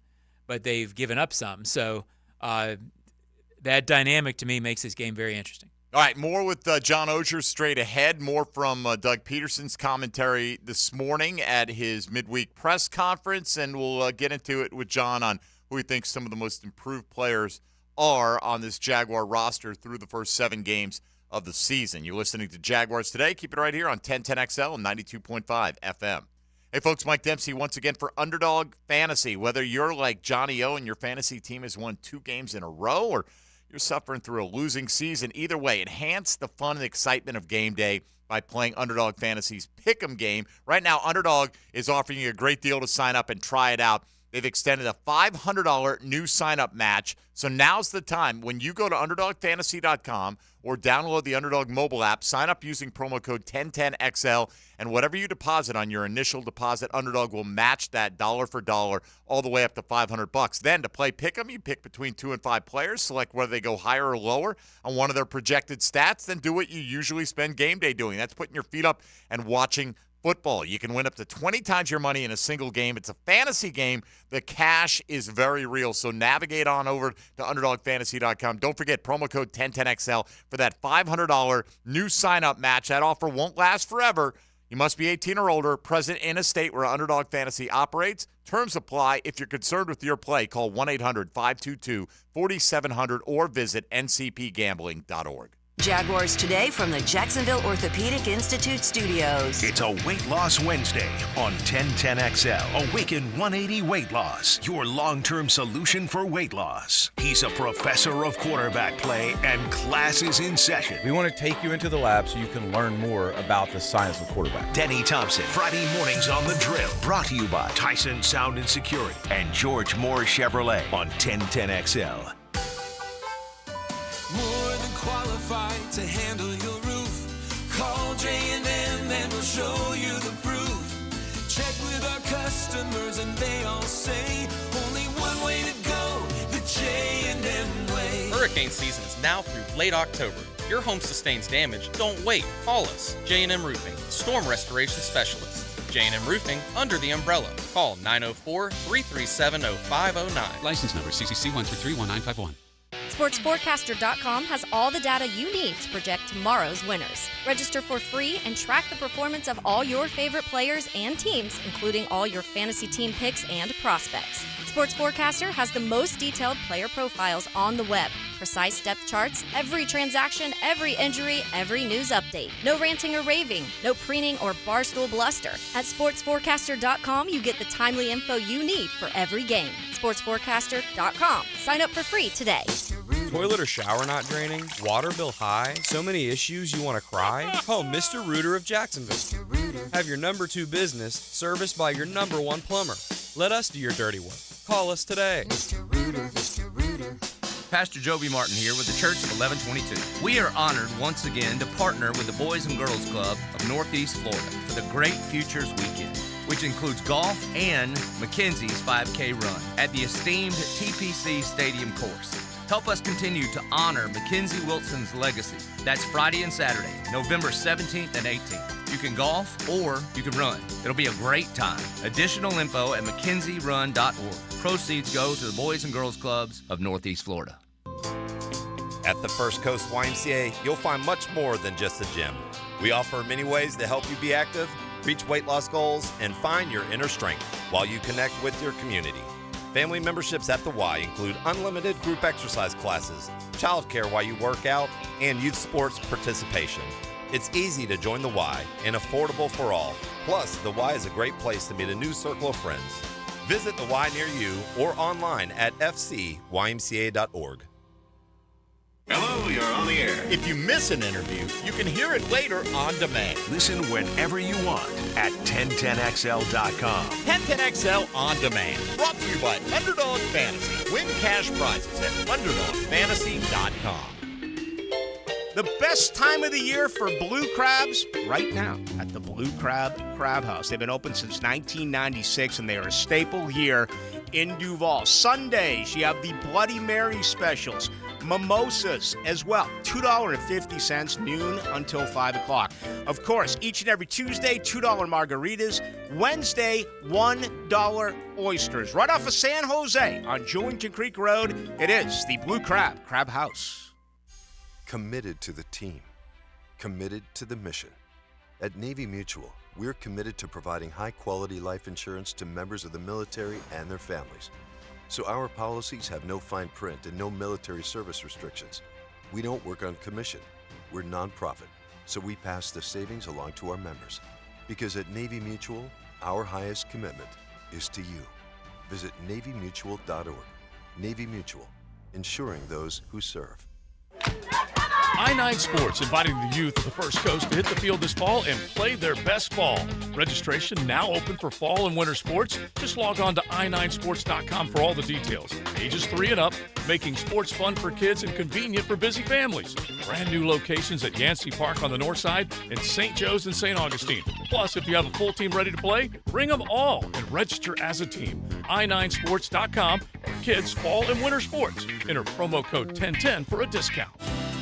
but they've given up some. So that dynamic, to me, makes this game very interesting. All right, more with John Oehser straight ahead. More from Doug Peterson's commentary this morning at his midweek press conference, and we'll get into it with John on who he thinks some of the most improved players are on this Jaguar roster through the first 7 games of the season. You're listening to Jaguars Today. Keep it right here on 1010XL and 92.5 FM. Hey, folks, Mike Dempsey once again for Underdog Fantasy. Whether you're like Johnny O and your fantasy team has won 2 games in a row, or you're suffering through a losing season, either way, enhance the fun and excitement of game day by playing Underdog Fantasy's Pick'em game. Right now, Underdog is offering you a great deal to sign up and try it out. They've extended a $500 new sign-up match. So now's the time. When you go to UnderdogFantasy.com or download the Underdog mobile app, sign up using promo code 1010XL, and whatever you deposit on your initial deposit, Underdog will match that dollar for dollar all the way up to $500. Then to play Pick'em, you pick between 2 and 5 players, select whether they go higher or lower on one of their projected stats, then do what you usually spend game day doing. That's putting your feet up and watching football. You can win up to 20 times your money in a single game. It's a fantasy game. The cash is very real. So navigate on over to UnderdogFantasy.com. Don't forget promo code 1010XL for that $500 new sign-up match. That offer won't last forever. You must be 18 or older, present in a state where Underdog Fantasy operates. Terms apply. If you're concerned with your play, call 1-800-522-4700 or visit ncpgambling.org. Jaguars Today from the Jacksonville Orthopedic Institute studios. It's a Weight Loss Wednesday on 1010XL. Awaken 180 Weight Loss, your long-term solution for weight loss. He's a professor of quarterback play, and class is in session. We want to take you into the lab so you can learn more about the science of quarterback. Denny Thompson, Friday mornings on The Drill. Brought to you by Tyson Sound and Security and George Moore Chevrolet on 1010XL. More than qualified to handle your roof. Call J&M and we'll show you the proof. Check with our customers and they all say only one way to go, the J&M way. Hurricane season is now through late October. If your home sustains damage, don't wait. Call us. J&M Roofing, storm restoration specialist. J&M Roofing, under the umbrella. Call 904-337-0509. License number CCC 1331951. SportsForecaster.com has all the data you need to project tomorrow's winners. Register for free and track the performance of all your favorite players and teams, including all your fantasy team picks and prospects. Sports Forecaster has the most detailed player profiles on the web, precise depth charts, every transaction, every injury, every news update. No ranting or raving, no preening or barstool bluster. At SportsForecaster.com, you get the timely info you need for every game. SportsForecaster.com. Sign up for free today. Toilet or shower not draining? Water bill high? So many issues you want to cry? Call Mr. Rooter of Jacksonville. Have your number 2 business serviced by your number 1 plumber. Let us do your dirty work. Call us today. Pastor Joby Martin here with the Church of 1122. We are honored once again to partner with the Boys and Girls Club of Northeast Florida for the Great Futures Weekend, which includes golf and Mackenzie's 5K run at the esteemed TPC Stadium course. Help us continue to honor Mackenzie Wilson's legacy. That's Friday and Saturday, November 17th and 18th. You can golf or you can run. It'll be a great time. Additional info at MackenzieRun.org. Proceeds go to the Boys and Girls Clubs of Northeast Florida. At the First Coast YMCA, you'll find much more than just a gym. We offer many ways to help you be active, reach weight loss goals, and find your inner strength while you connect with your community. Family memberships at the Y include unlimited group exercise classes, childcare while you work out, and youth sports participation. It's easy to join the Y and affordable for all. Plus, the Y is a great place to meet a new circle of friends. Visit the Y near you or online at fcymca.org. Hello, you're on the air. If you miss an interview, you can hear it later on demand. Listen whenever you want at 1010XL.com. 1010XL on demand. Brought to you by Underdog Fantasy. Win cash prizes at UnderdogFantasy.com. The best time of the year for blue crabs? Right now at the Blue Crab Crab House. They've been open since 1996, and they are a staple here in Duval. Sundays, you have the Bloody Mary specials. Mimosas as well, $2.50 noon until 5 o'clock. Of course, each and every Tuesday, $2 margaritas. Wednesday, $1 oysters. Right off of San Jose on Julington Creek Road, it is the Blue Crab Crab House. Committed to the team. Committed to the mission. At Navy Mutual, we're committed to providing high-quality life insurance to members of the military and their families. So our policies have no fine print and no military service restrictions. We don't work on commission. We're nonprofit, so we pass the savings along to our members. Because at Navy Mutual, our highest commitment is to you. Visit NavyMutual.org. Navy Mutual, insuring those who serve. I-9 Sports inviting the youth of the First Coast to hit the field this fall and play their best ball. Registration now open for fall and winter sports. Just log on to i9sports.com for all the details. Ages 3 and up, making sports fun for kids and convenient for busy families. Brand new locations at Yancey Park on the north side and St. Joe's and St. Augustine. Plus, if you have a full team ready to play, bring them all and register as a team. i9sports.com for kids, fall, and winter sports. Enter promo code 1010 for a discount.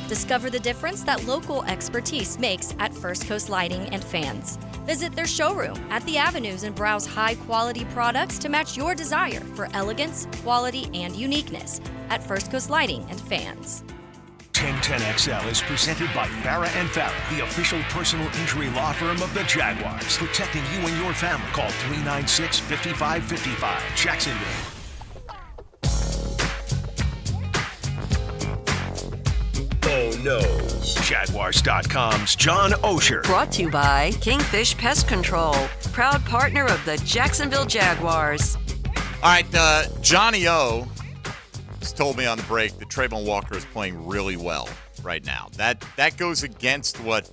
Discover the difference that local expertise makes at First Coast Lighting and Fans. Visit their showroom at the Avenues and browse high-quality products to match your desire for elegance, quality, and uniqueness at First Coast Lighting and Fans. 1010XL is presented by Farah & Farah, the official personal injury law firm of the Jaguars. Protecting you and your family. Call 396-5555. Jacksonville. Oh no. Jaguars.com's John Osher. Brought to you by Kingfish Pest Control, proud partner of the Jacksonville Jaguars. All right, Johnny O has told me on the break that Trayvon Walker is playing really well right now. That goes against what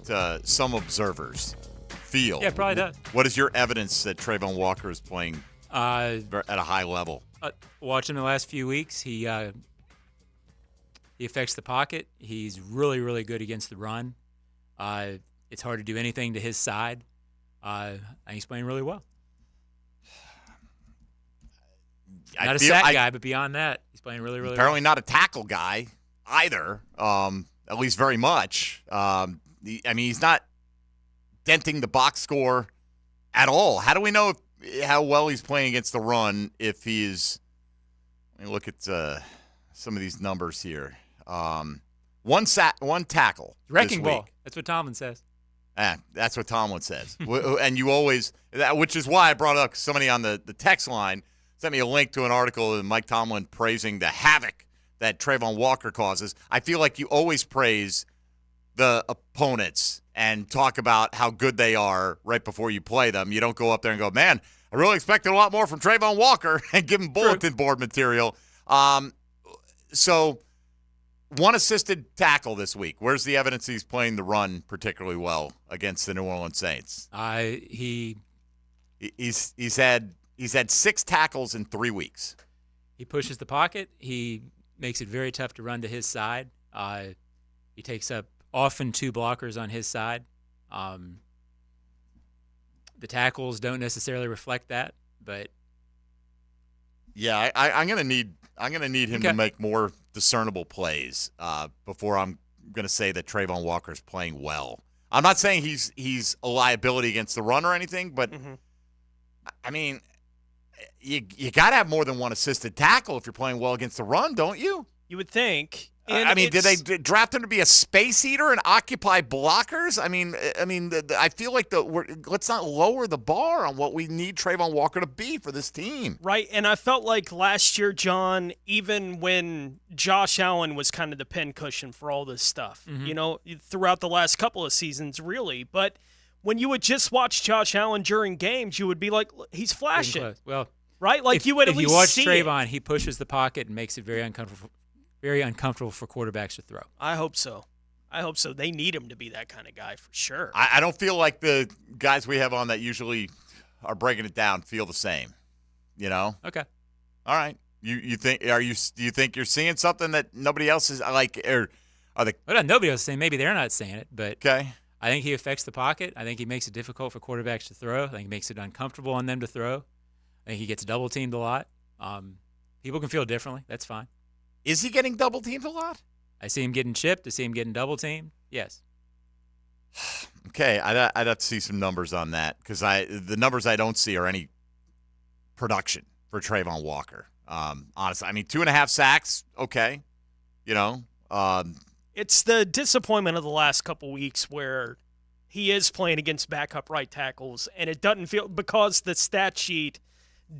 some observers feel. Yeah, probably does. What is your evidence that Trayvon Walker is playing at a high level? Watching the last few weeks, he affects the pocket. He's really, really good against the run. It's hard to do anything to his side. And he's playing really well. Not a sack guy, but beyond that, he's playing really, really well. Apparently not a tackle guy either, at least very much. He's not denting the box score at all. How do we know how well he's playing against the run if he's – let me look at some of these numbers here. One tackle. Wrecking ball. Week. That's what Tomlin says. That's what Tomlin says. And you always, which is why I brought up somebody on the text line sent me a link to an article of Mike Tomlin praising the havoc that Trayvon Walker causes. I feel like you always praise the opponents and talk about how good they are right before you play them. You don't go up there and go, man, I really expected a lot more from Trayvon Walker and give him bulletin board material. So one assisted tackle this week. Where's the evidence he's playing the run particularly well against the New Orleans Saints? He's had 6 tackles in 3 weeks. He pushes the pocket. He makes it very tough to run to his side. He takes up often 2 blockers on his side. The tackles don't necessarily reflect that, but yeah, I'm gonna need him to make more discernible plays before I'm gonna say that Trayvon Walker's playing well. I'm not saying he's a liability against the run or anything, but I mean, you got to have more than one assisted tackle if you're playing well against the run, don't you? You would think. Did they draft him to be a space eater and occupy blockers? I feel like let's not lower the bar on what we need Trayvon Walker to be for this team. Right, and I felt like last year, John, even when Josh Allen was kind of the pincushion for all this stuff, throughout the last couple of seasons, really. But when you would just watch Josh Allen during games, you would be like, he's flashing. Well, right? Like you would at least see If you watch Trayvon, it. he pushes the pocket and makes it very uncomfortable for quarterbacks to throw. I hope so. They need him to be that kind of guy for sure. I don't feel like the guys we have on that usually are breaking it down feel the same. You know? Okay. All right. You think do you think you're seeing something that nobody else is like, or are they? Well, nobody else is saying. Maybe they're not saying it, but okay. I think he affects the pocket. I think he makes it difficult for quarterbacks to throw. I think he makes it uncomfortable on them to throw. I think he gets double teamed a lot. People can feel differently. That's fine. Is he getting double teamed a lot? I see him getting chipped. I see him getting double teamed. Yes. Okay, I'd have to see some numbers on that because the numbers I don't see are any production for Trayvon Walker. Honestly, I mean, 2.5 sacks, okay. You know, it's the disappointment of the last couple weeks where he is playing against backup right tackles, and it doesn't feel because the stat sheet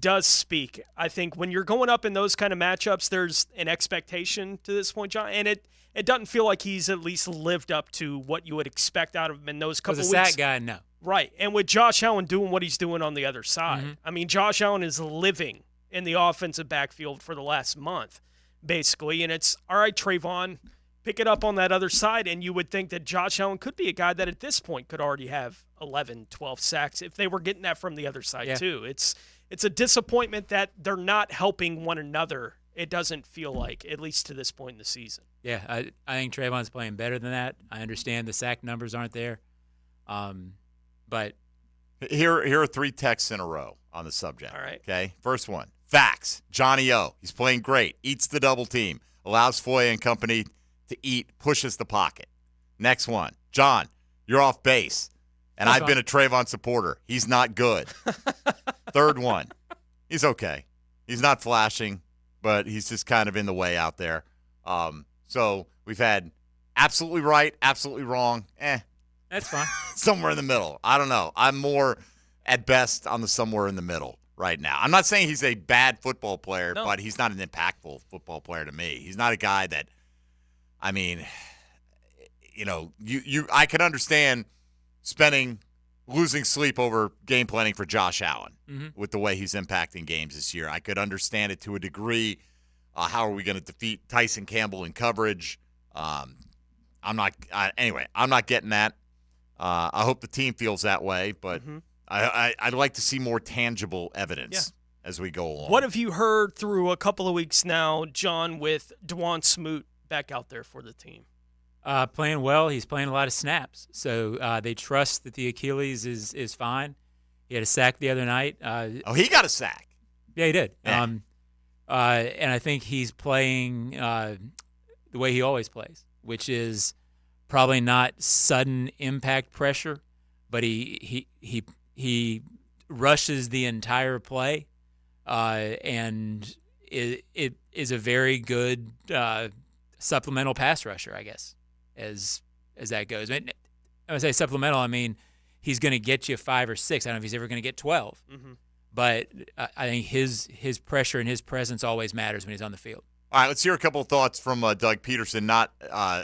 does speak. I think when you're going up in those kind of matchups, there's an expectation to this point, John, and it doesn't feel like he's at least lived up to what you would expect out of him in those couple weeks. As a sack guy, no. Right, and with Josh Allen doing what he's doing on the other side. I mean, Josh Allen is living in the offensive backfield for the last month, basically, and it's, all right, Trayvon, pick it up on that other side, and you would think that Josh Allen could be a guy that at this point could already have 11, 12 sacks if they were getting that from the other side too. It's a disappointment that they're not helping one another. It doesn't feel like, at least to this point in the season. Yeah, I think Trayvon's playing better than that. I understand the sack numbers aren't there. But here are 3 texts in a row on the subject. All right. Okay. First one. Facts. Johnny O. He's playing great. Eats the double team. Allows Foye and company to eat. Pushes the pocket. Next one. John, you're off base. And I've been a Trayvon supporter. He's not good. Third one. He's okay. He's not flashing, but he's just kind of in the way out there. So we've had absolutely right, absolutely wrong. That's fine. Somewhere in the middle. I don't know. I'm more, at best, on the somewhere in the middle right now. I'm not saying he's a bad football player, but he's not an impactful football player to me. He's not a guy that, I mean, you know, I can understand losing sleep over game planning for Josh Allen with the way he's impacting games this year. I could understand it to a degree. How are we going to defeat Tyson Campbell in coverage? I'm not getting that. I hope the team feels that way, but I'd like to see more tangible evidence as we go along. What have you heard through a couple of weeks now, John, with DeJuan Smoot back out there for the team? Playing well. He's playing a lot of snaps. So they trust that the Achilles is fine. He had a sack the other night. He got a sack. Yeah, he did. Yeah. And I think he's playing the way he always plays, which is probably not sudden impact pressure, but he rushes the entire play, and it is a very good supplemental pass rusher, I guess, as that goes. When I say supplemental, I mean he's going to get you 5 or 6. I don't know if he's ever going to get 12. But I think his pressure and his presence always matters when he's on the field. All right, let's hear a couple of thoughts from Doug Peterson, not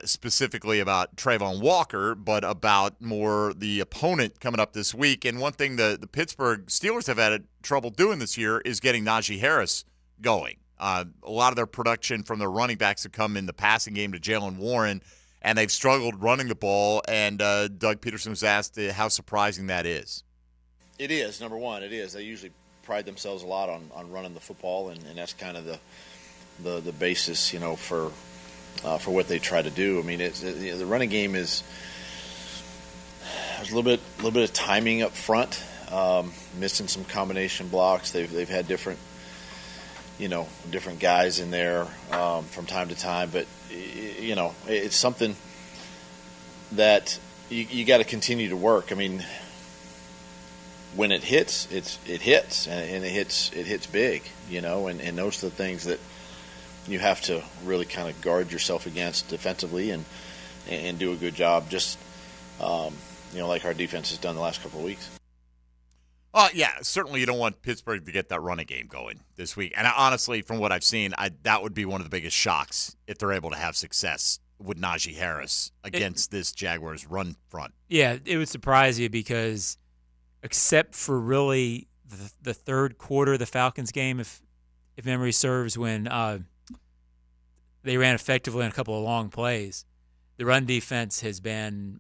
specifically about Trayvon Walker, but about more the opponent coming up this week. And one thing the Pittsburgh Steelers have had trouble doing this year is getting Najee Harris going. A lot of their production from their running backs have come in the passing game to Jaylen Warren, and they've struggled running the ball. And Doug Peterson was asked how surprising that is. It is, number one. It is. They usually pride themselves a lot on running the football, and that's kind of the basis, you know, for what they try to do. I mean, the running game there's a little bit of timing up front, missing some combination blocks. They've had different guys in there from time to time, but you know, it's something that you got to continue to work. I mean, when it hits, it hits, and it hits big, you know, and those are the things that you have to really kind of guard yourself against defensively and do a good job, just like our defense has done the last couple of weeks. Yeah, certainly you don't want Pittsburgh to get that running game going this week. And honestly, from what I've seen, that would be one of the biggest shocks if they're able to have success with Najee Harris against this Jaguars run front. Yeah, it would surprise you because except for really the third quarter of the Falcons game, if memory serves, when they ran effectively on a couple of long plays. The run defense has been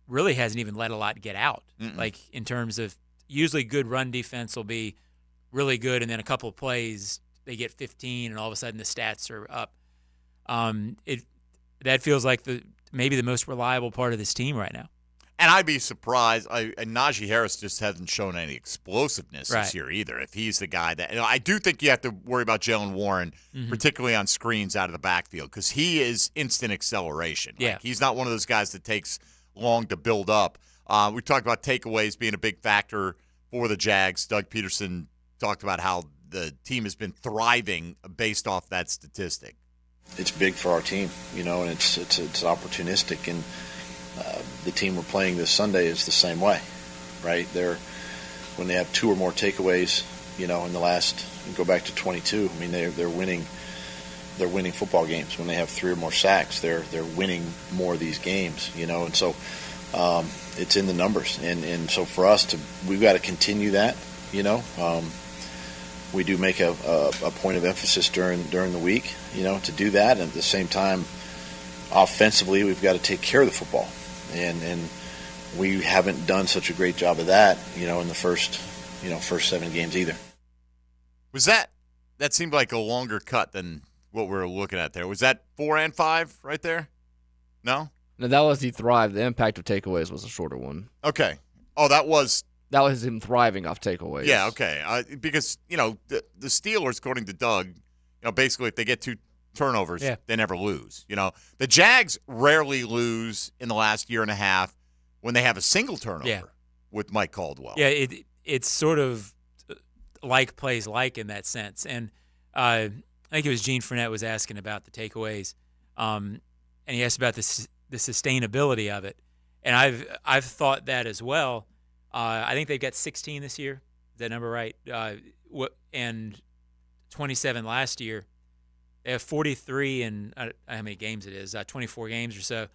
really hasn't even let a lot get out. Like in terms of usually good run defense will be really good, and then a couple of plays they get 15, and all of a sudden the stats are up. That feels like maybe the most reliable part of this team right now. And I'd be surprised. Najee Harris just hasn't shown any explosiveness this year either. If he's the guy that, I do think you have to worry about Jalen Warren, particularly on screens out of the backfield, because he is instant acceleration. Yeah, he's not one of those guys that takes long to build up. We talked about takeaways being a big factor for the Jags. Doug Peterson talked about how the team has been thriving based off that statistic. It's big for our team, and it's opportunistic. And the team we're playing this Sunday is the same way, right? When they have 2 or more takeaways, in the last, go back to 22. I mean, they're winning football games. When they have 3 or more sacks, they're winning more of these games, And so it's in the numbers, and so for us we've got to continue that, We do make a point of emphasis during the week, to do that, and at the same time, offensively, we've got to take care of the football. And we haven't done such a great job of that, in the first 7 games either. Was that seemed like a longer cut than what we were looking at there? Was that 4 and 5 right there? No, that was he thrived. The impact of takeaways was a shorter one. Okay. Oh, that was him thriving off takeaways. Yeah. Okay. Because the Steelers, according to Doug, basically if they get 2 turnovers, they never lose. The Jags rarely lose in the last year and a half when they have a single turnover with Mike Caldwell. Yeah, it's sort of like plays like in that sense. And I think it was Gene Fournette was asking about the takeaways, and he asked about the sustainability of it. And I've thought that as well. I think they've got 16 this year. Is that number right? And 27 last year. They have 43 and how many games it is, 24 games or so.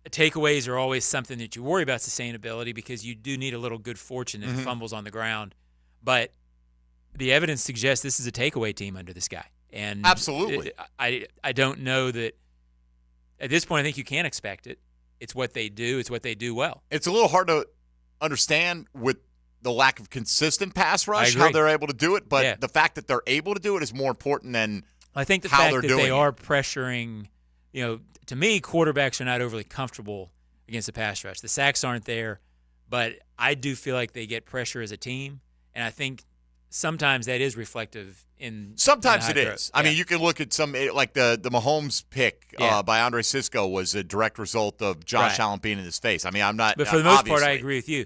Takeaways are always something that you worry about sustainability because you do need a little good fortune and fumbles on the ground. But the evidence suggests this is a takeaway team under this guy. And absolutely. I don't know that at this point I think you can expect it. It's what they do. It's what they do well. It's a little hard to understand with the lack of consistent pass rush, how they're able to do it. But the fact that they're able to do it is more important than I think the how fact they're that doing they it. are pressuring, to me, quarterbacks are not overly comfortable against the pass rush. The sacks aren't there, but I do feel like they get pressure as a team, and I think sometimes that is reflective in Sometimes in it the is. high I mean, you can look at some, like the Mahomes pick by Andre Sisco was a direct result of Josh Allen being in his face. I mean, I'm not. But for the most part, I obviously. agree with you.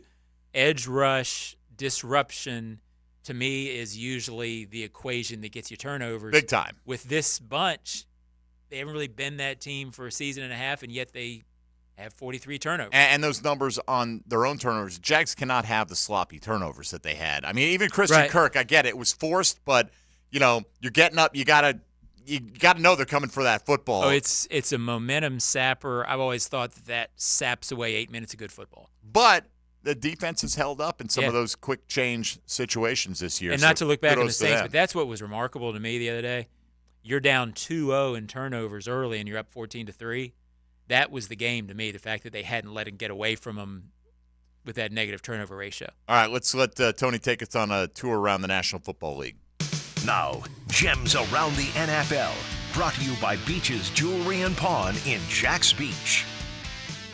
Edge rush, disruption, to me, is usually the equation that gets you turnovers. Big time. With this bunch, they haven't really been that team for a season and a half, and yet they have 43 turnovers. And those numbers on their own turnovers, Jags cannot have the sloppy turnovers that they had. I mean, even Christian Kirk, I get it was forced, but you're getting up. You gotta know they're coming for that football. Oh, it's a momentum sapper. I've always thought that saps away 8 minutes of good football. But the defense has held up in some of those quick change situations this year. And not to look back on the Saints, them. but that's what was remarkable to me the other day. You're down 2-0 in turnovers early, and you're up 14-3. That was the game to me, the fact that they hadn't let him get away from them with that negative turnover ratio. All right, let's let Tony take us on a tour around the National Football League. Now, Gems Around the NFL, brought to you by Beach's Jewelry and Pawn in Jax Beach.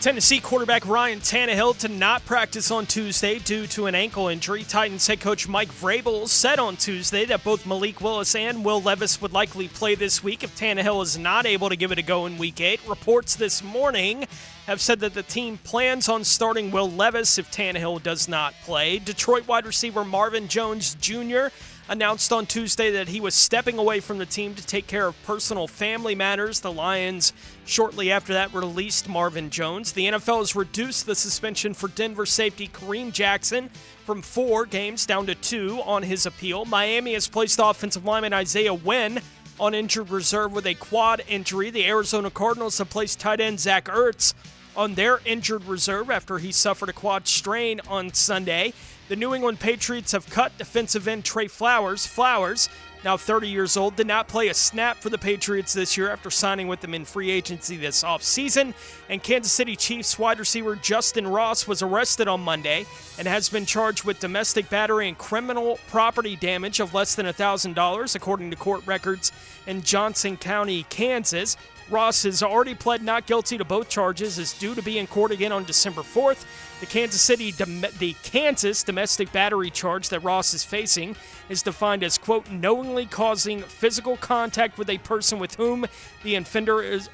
Tennessee quarterback Ryan Tannehill did not practice on Tuesday due to an ankle injury. Titans head coach Mike Vrabel said on Tuesday that both Malik Willis and Will Levis would likely play this week if Tannehill is not able to give it a go in Week 8. Reports this morning have said that the team plans on starting Will Levis if Tannehill does not play. Detroit wide receiver Marvin Jones Jr. announced on Tuesday that he was stepping away from the team to take care of personal family matters. The Lions shortly after that released Marvin Jones. The NFL has reduced the suspension for Denver safety Kareem Jackson from 4 games down to 2 on his appeal. Miami has placed offensive lineman Isaiah Wynn on injured reserve with a quad injury. The Arizona Cardinals have placed tight end Zach Ertz on their injured reserve after he suffered a quad strain on Sunday. The New England Patriots have cut defensive end Trey Flowers. Flowers, now 30 years old, did not play a snap for the Patriots this year after signing with them in free agency this offseason. And Kansas City Chiefs wide receiver Justin Ross was arrested on Monday and has been charged with domestic battery and criminal property damage of less than $1,000, according to court records in Johnson County, Kansas. Ross has already pled not guilty to both charges, is due to be in court again on December 4th. The Kansas domestic battery charge that Ross is facing is defined as, quote, knowingly causing physical contact with a person with whom the offender is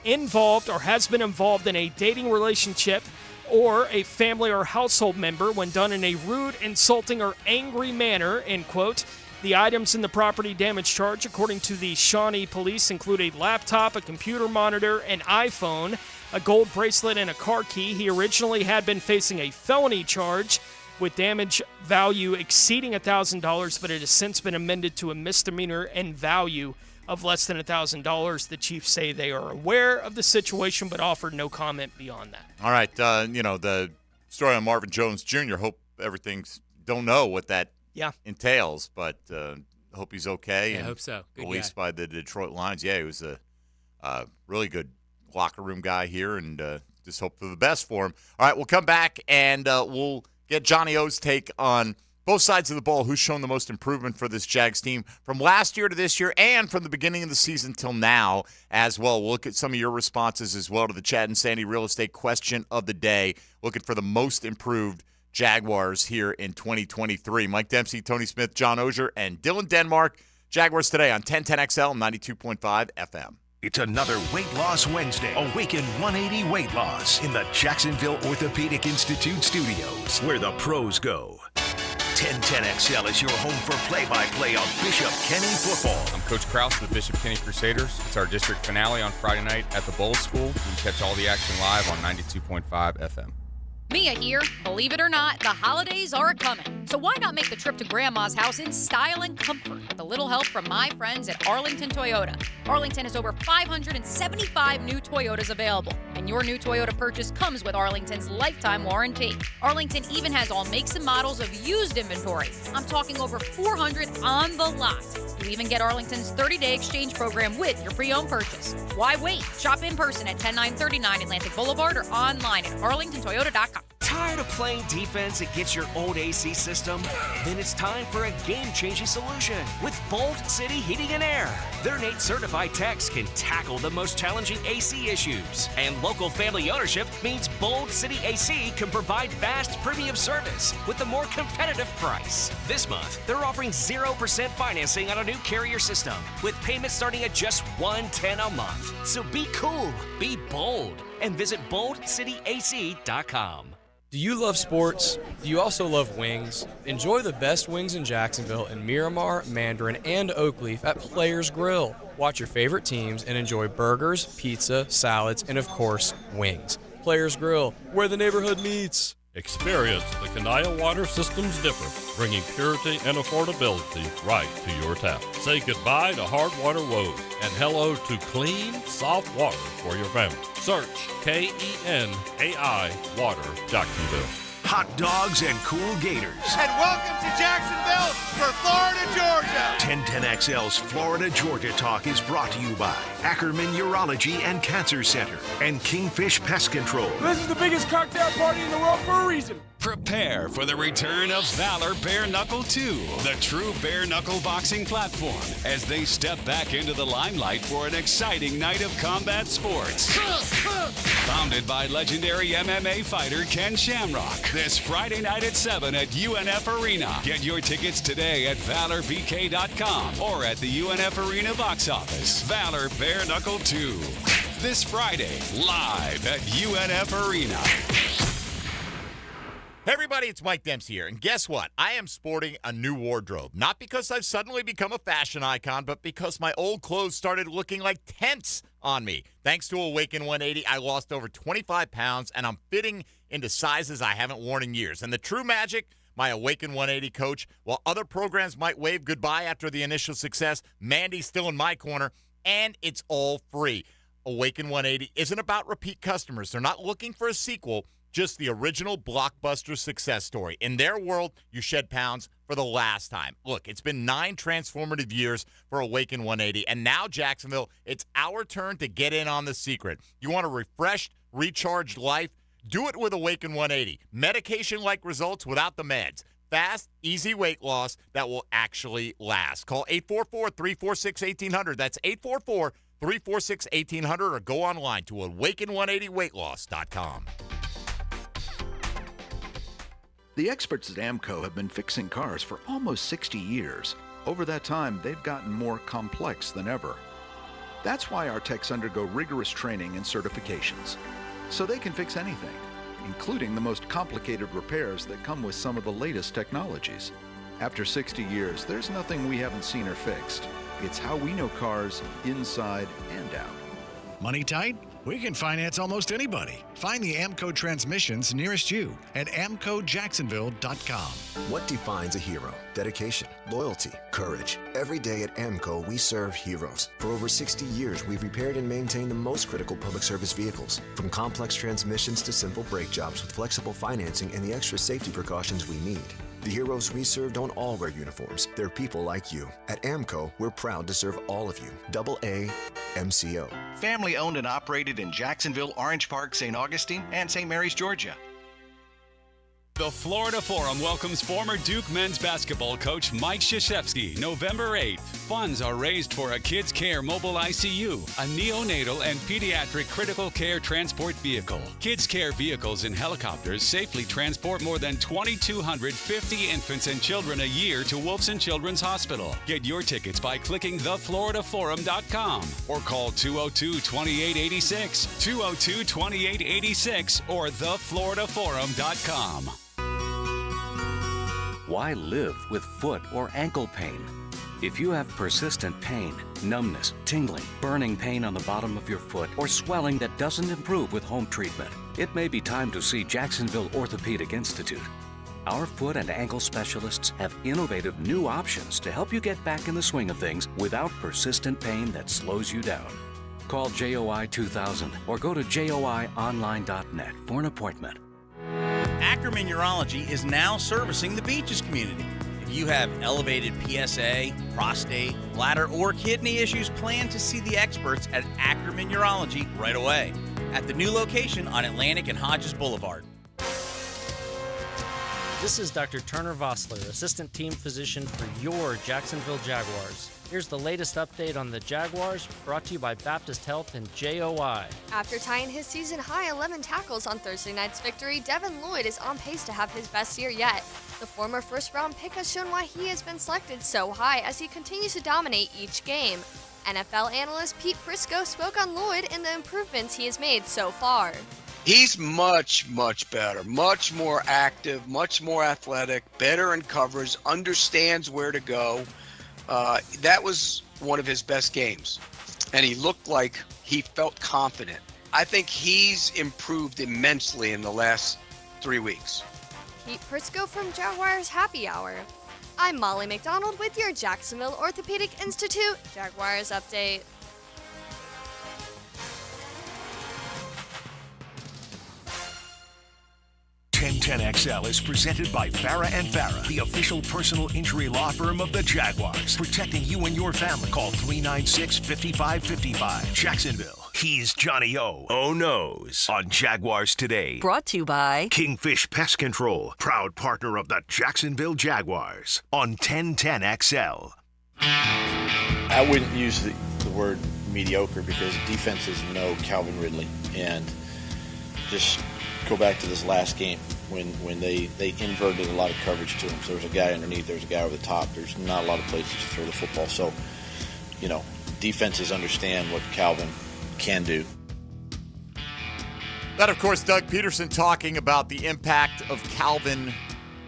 involved or has been involved in a dating relationship or a family or household member when done in a rude, insulting, or angry manner, end quote. The items in the property damage charge, according to the Shawnee police, include a laptop, a computer monitor, an iPhone, a gold bracelet, and a car key. He originally had been facing a felony charge with damage value exceeding $1,000, but it has since been amended to a misdemeanor and value of less than $1,000. The Chiefs say they are aware of the situation, but offered no comment beyond that. All right, the story on Marvin Jones Jr., hope everything's – don't know what that entails, but hope he's okay. Yeah, I hope so. Good released guy. by the Detroit Lions. Yeah, he was a really good locker room guy here, and just hope for the best for him. All right, we'll come back, and we'll get Johnny O's take on both sides of the ball, who's shown the most improvement for this Jags team from last year to this year and from the beginning of the season till now as well. We'll look at some of your responses as well to the Chad and Sandy real estate question of the day, looking for the most improved Jaguars here in 2023. Mike Dempsey, Tony Smith, John Ogier, and Dylan Denmark. Jaguars Today on 1010XL 92.5 FM. It's another Weight Loss Wednesday. Awaken 180 Weight Loss in the Jacksonville Orthopedic Institute studios, where the pros go. 1010XL is your home for play-by-play on Bishop Kenny football. I'm Coach Krause of the Bishop Kenny Crusaders. It's our district finale on Friday night at the Bowl School. You can catch all the action live on 92.5 FM. Mia here. Believe it or not, the holidays are coming. So why not make the trip to Grandma's house in style and comfort with a little help from my friends at Arlington Toyota. Arlington has over 575 new Toyotas available, and your new Toyota purchase comes with Arlington's lifetime warranty. Arlington even has all makes and models of used inventory. I'm talking over 400 on the lot. You even get Arlington's 30-day exchange program with your pre-owned purchase. Why wait? Shop in person at 10939 Atlantic Boulevard or online at arlingtontoyota.com. Tired of playing defense against your old AC system? Then it's time for a game-changing solution with Bolt City Heating and Air. Their NATE certified techs can tackle the most challenging AC issues. And local family ownership means Bolt City AC can provide fast premium service with a more competitive price. This month, they're offering 0% financing on a new Carrier system with payments starting at just $110 a month. So be cool, be bold, and visit BoltCityAC.com. Do you love sports? Do you also love wings? Enjoy the best wings in Jacksonville in Miramar, Mandarin, and Oakleaf at Players Grill. Watch your favorite teams and enjoy burgers, pizza, salads, and of course, wings. Players Grill, where the neighborhood meets. Experience the Kanaya water system's difference, bringing purity and affordability right to your tap. Say goodbye to hard water woes and hello to clean, soft water for your family. Search KENAI Water Jacksonville. Hot dogs and cool gators. And welcome to Jacksonville for Florida, Georgia. 1010XL's Florida Georgia Talk is brought to you by Ackerman Urology and Cancer Center and Kingfish Pest Control. This is the biggest cocktail party in the world for a reason. Prepare for the return of Valor Bare Knuckle 2, the true bare knuckle boxing platform, as they step back into the limelight for an exciting night of combat sports. Founded by legendary MMA fighter Ken Shamrock, this Friday night at 7 at UNF Arena. Get your tickets today at ValorBK.com or at the UNF Arena box office. Valor Bare Knuckle 2, this Friday, live at UNF Arena. Hey everybody, it's Mike Dempsey here, and guess what? I am sporting a new wardrobe. Not because I've suddenly become a fashion icon, but because my old clothes started looking like tents on me. Thanks to Awaken 180, I lost over 25 pounds, and I'm fitting into sizes I haven't worn in years. And the true magic, my Awaken 180 coach, while other programs might wave goodbye after the initial success, Mandy's still in my corner, and it's all free. Awaken 180 isn't about repeat customers. They're not looking for a sequel, just the original blockbuster success story. In their world, you shed pounds for the last time. Look, it's been 9 transformative years for Awaken 180, and now, Jacksonville, it's our turn to get in on the secret. You want a refreshed, recharged life? Do it with Awaken 180. Medication-like results without the meds. Fast, easy weight loss that will actually last. Call 844-346-1800. That's 844-346-1800, or go online to awaken180weightloss.com. The experts at AMCO have been fixing cars for almost 60 years. Over that time, they've gotten more complex than ever. That's why our techs undergo rigorous training and certifications, so they can fix anything, including the most complicated repairs that come with some of the latest technologies. After 60 years, there's nothing we haven't seen or fixed. It's how we know cars inside and out. Money tight? We can finance almost anybody. Find the AMCO transmissions nearest you at amcojacksonville.com. What defines a hero? Dedication, loyalty, courage. Every day at AMCO, we serve heroes. For over 60 years, we've repaired and maintained the most critical public service vehicles. From complex transmissions to simple brake jobs with flexible financing and the extra safety precautions we need. The heroes we serve don't all wear uniforms. They're people like you. At AMCO, we're proud to serve all of you. AA MCO. Family owned and operated in Jacksonville, Orange Park, St. Augustine, and St. Mary's, Georgia. The Florida Forum welcomes former Duke men's basketball coach Mike Krzyzewski, November 8th. Funds are raised for a Kids Care Mobile ICU, a neonatal and pediatric critical care transport vehicle. Kids Care vehicles and helicopters safely transport more than 2,250 infants and children a year to Wolfson Children's Hospital. Get your tickets by clicking thefloridaforum.com or call 202-2886, 202-2886, or thefloridaforum.com. Why live with foot or ankle pain? If you have persistent pain, numbness, tingling, burning pain on the bottom of your foot, or swelling that doesn't improve with home treatment, it may be time to see Jacksonville Orthopedic Institute. Our foot and ankle specialists have innovative new options to help you get back in the swing of things without persistent pain that slows you down. Call JOI 2000 or go to joionline.net for an appointment. Ackerman Urology is now servicing the Beaches community. If you have elevated PSA, prostate, bladder, or kidney issues, plan to see the experts at Ackerman Urology right away at the new location on Atlantic and Hodges Boulevard. This is Dr. Turner Vossler, Assistant Team Physician for your Jacksonville Jaguars. Here's the latest update on the Jaguars, brought to you by Baptist Health and JOI. After tying his season-high 11 tackles on Thursday night's victory, Devin Lloyd is on pace to have his best year yet. The former first-round pick has shown why he has been selected so high as he continues to dominate each game. NFL analyst Pete Prisco spoke on Lloyd and the improvements he has made so far. He's much, much better, much more active, much more athletic, better in coverage, understands where to go. That was one of his best games, and he looked like he felt confident. I think he's improved immensely in the last 3 weeks. Pete Prisco from Jaguars Happy Hour. I'm Molly McDonald with your Jacksonville Orthopedic Institute Jaguars Update. XL is presented by Farah & Farah, the official personal injury law firm of the Jaguars, protecting you and your family. Call 396-5555. Jacksonville, he's Johnny O. Oh No's on Jaguars Today. Brought to you by Kingfish Pest Control, proud partner of the Jacksonville Jaguars on 1010XL. I wouldn't use the word mediocre because defenses know Calvin Ridley, and just go back to this last game when they inverted a lot of coverage to him. So there's a guy underneath, there's a guy over the top. There's not a lot of places to throw the football. So, defenses understand what Calvin can do. That, of course, Doug Peterson talking about the impact of Calvin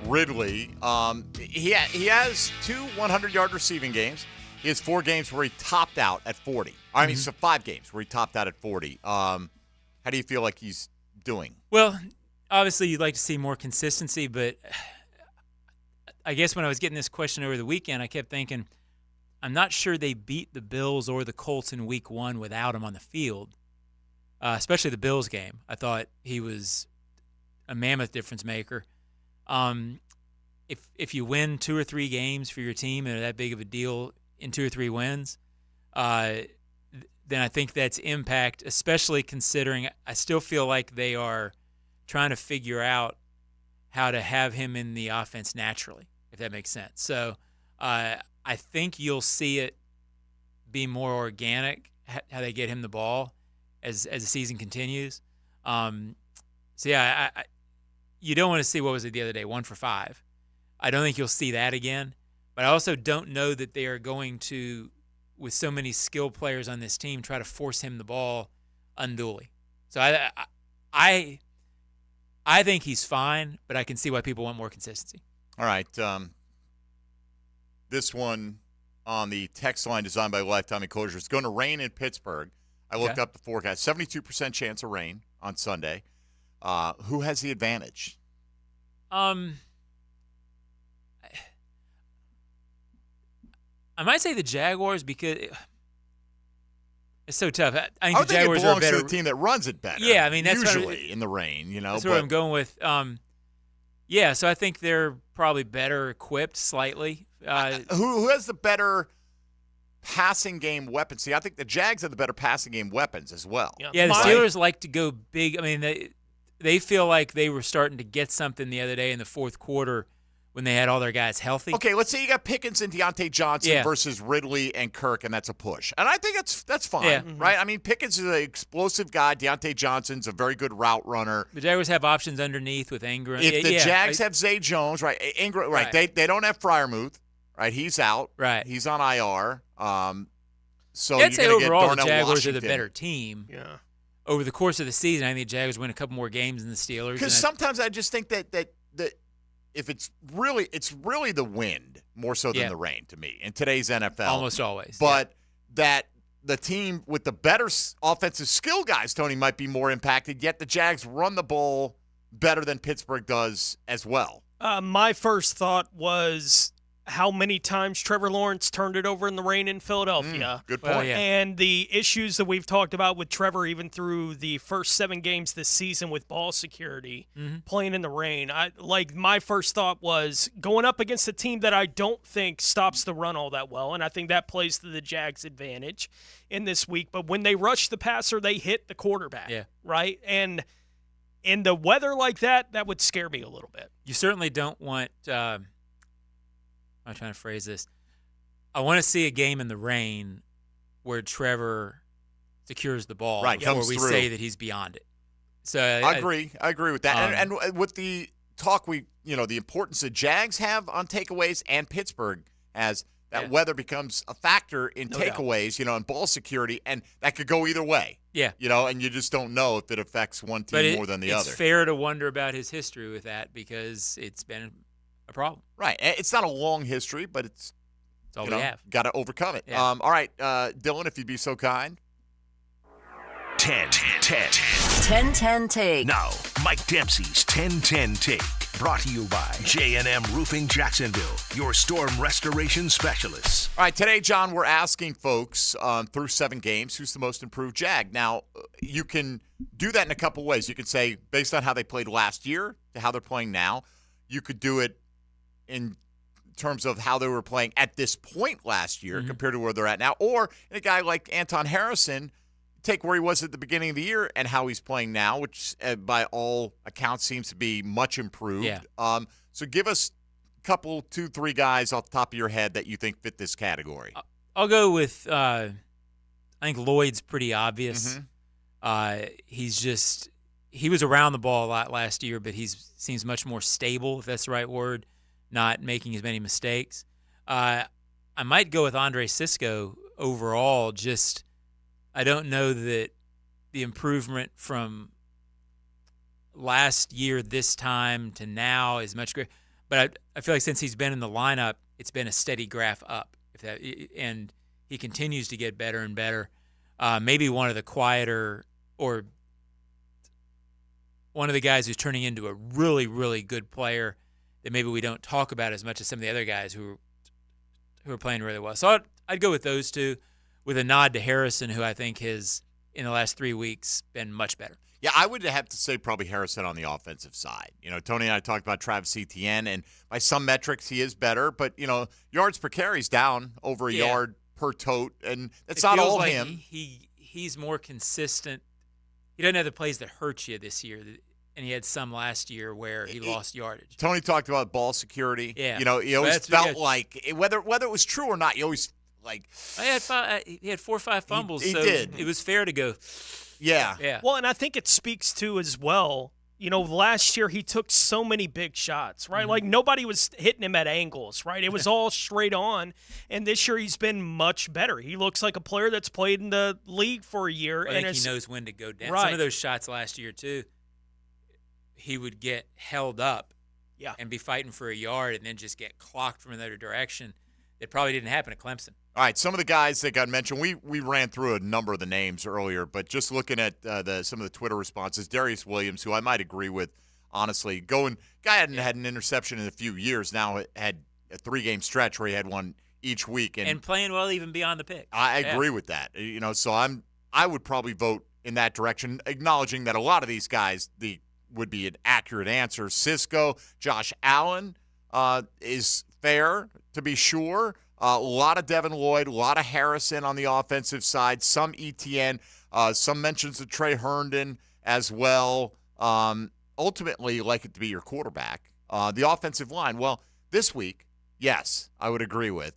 Ridley. He has 2 100-yard receiving games. He has 4 games where he topped out at 40. I mean, so 5 games where he topped out at 40. How do you feel like he's doing? Well, obviously you'd like to see more consistency, but I guess when I was getting this question over the weekend, I kept thinking, I'm not sure they beat the Bills or the Colts in week 1 without him on the field. especially the Bills game. I thought he was a mammoth difference maker. If you win 2 or 3 games for your team and are that big of a deal in 2 or 3 wins, then I think that's impact, especially considering I still feel like they are trying to figure out how to have him in the offense naturally, if that makes sense. So I think you'll see it be more organic, how they get him the ball as the season continues. So, yeah, you don't want to see, what was it the other day, 1 for 5. I don't think you'll see that again. But I also don't know that they are going to, with so many skilled players on this team, try to force him the ball unduly. So I think he's fine, but I can see why people want more consistency. All right. This one on the text line designed by Lifetime Enclosures. It's going to rain in Pittsburgh. I looked up the forecast. 72% chance of rain on Sunday. Who has the advantage? I might say the Jaguars because it's so tough. I think the think Jaguars it belongs are better. to the team that runs it better. Yeah, I mean that's usually in the rain. That's where I'm going with. Yeah, so I think they're probably better equipped slightly. Who has the better passing game weapons? See, I think the Jags have the better passing game weapons as well. Yeah, the Steelers like to go big. I mean, they feel like they were starting to get something the other day in the fourth quarter when they had all their guys healthy. Okay, let's say you got Pickens and Deontay Johnson versus Ridley and Kirk, and that's a push. And I think that's fine, right? I mean, Pickens is an explosive guy. Deontay Johnson's a very good route runner. The Jaguars have options underneath with Ingram. If the Jags have Zay Jones, right? Ingram, right? They don't have Freiermuth, right? He's out. Right. He's on IR. So I'd say overall the Darnell Jaguars Washington. are the better team. Yeah. Over the course of the season, I think the Jaguars win a couple more games than the Steelers. Because sometimes I just think that if it's really the wind more so than the rain to me in today's NFL. Almost always. But that the team with the better offensive skill guys, Tony, might be more impacted, yet the Jags run the ball better than Pittsburgh does as well. My first thought was how many times Trevor Lawrence turned it over in the rain in Philadelphia. Good point. And the issues that we've talked about with Trevor even through the first 7 games this season with ball security, playing in the rain. My first thought was going up against a team that I don't think stops the run all that well, and I think that plays to the Jags' advantage in this week. But when they rush the passer, they hit the quarterback, right? And in the weather like that would scare me a little bit. You certainly don't want I'm trying to phrase this. I want to see a game in the rain where Trevor secures the ball before we say that he's beyond it. So I agree with that. And with the talk the importance that Jags have on takeaways and Pittsburgh has, that weather becomes a factor in takeaways, and ball security, and that could go either way. Yeah. And you just don't know if it affects one team more than the other. It's fair to wonder about his history with that because it's been a problem. Right. It's not a long history, but it's all we have. Got to overcome it. Yeah. All right, Dylan, if you'd be so kind. 10-10 take. Now, Mike Dempsey's 10-10 take. Brought to you by J&M Roofing Jacksonville, your storm restoration specialists. All right, today, John, we're asking folks through 7 games, who's the most improved Jag? Now, you can do that in a couple ways. You can say, based on how they played last year to how they're playing now. You could do it in terms of how they were playing at this point last year compared to where they're at now. Or in a guy like Anton Harrison, take where he was at the beginning of the year and how he's playing now, which by all accounts seems to be much improved. Yeah. So give us a couple, 2, 3 guys off the top of your head that you think fit this category. I'll go with I think Lloyd's pretty obvious. He was around the ball a lot last year, but he seems much more stable, if that's the right word, not making as many mistakes. I might go with Andre Sisco overall. Just I don't know that the improvement from last year this time to now is much greater. But I feel like since he's been in the lineup, it's been a steady graph up. And he continues to get better and better. Maybe one of the quieter or one of the guys who's turning into a really, really good player that maybe we don't talk about as much as some of the other guys who are playing really well. So I'd go with those two with a nod to Harrison, who I think has in the last 3 weeks been much better. Yeah, I would have to say probably Harrison on the offensive side. Tony and I talked about Travis Etienne, and by some metrics he is better, but, yards per carry's down over a yard per tote, and it's not all like him. He's more consistent. He doesn't have the plays that hurt you this year, and he had some last year where he lost yardage. Tony talked about ball security. Yeah. He always felt like, whether it was true or not, you always, like. He had 4 or 5 fumbles, he so did. It was fair to go. Yeah. Well, and I think it speaks to as well, last year he took so many big shots, right? Mm-hmm. Like nobody was hitting him at angles, right? It was all straight on. And this year he's been much better. He looks like a player that's played in the league for a year. I think he knows when to go down. Right. Some of those shots last year, too, he would get held up and be fighting for a yard and then just get clocked from another direction. It probably didn't happen at Clemson. All right, some of the guys that got mentioned, we ran through a number of the names earlier, but just looking at some of the Twitter responses, Darius Williams, who I might agree with, honestly, guy hadn't had an interception in a few years. Now had a 3-game stretch where he had one each week, and playing well even beyond the pick. I agree with that. So I would probably vote in that direction, acknowledging that a lot of these guys would be an accurate answer. Cisco, Josh Allen is fair to be sure. A lot of Devin Lloyd, a lot of Harrison on the offensive side, some Etienne, some mentions of Trey Herndon as well. Ultimately, like it to be your quarterback. The offensive line, well, this week, yes, I would agree with.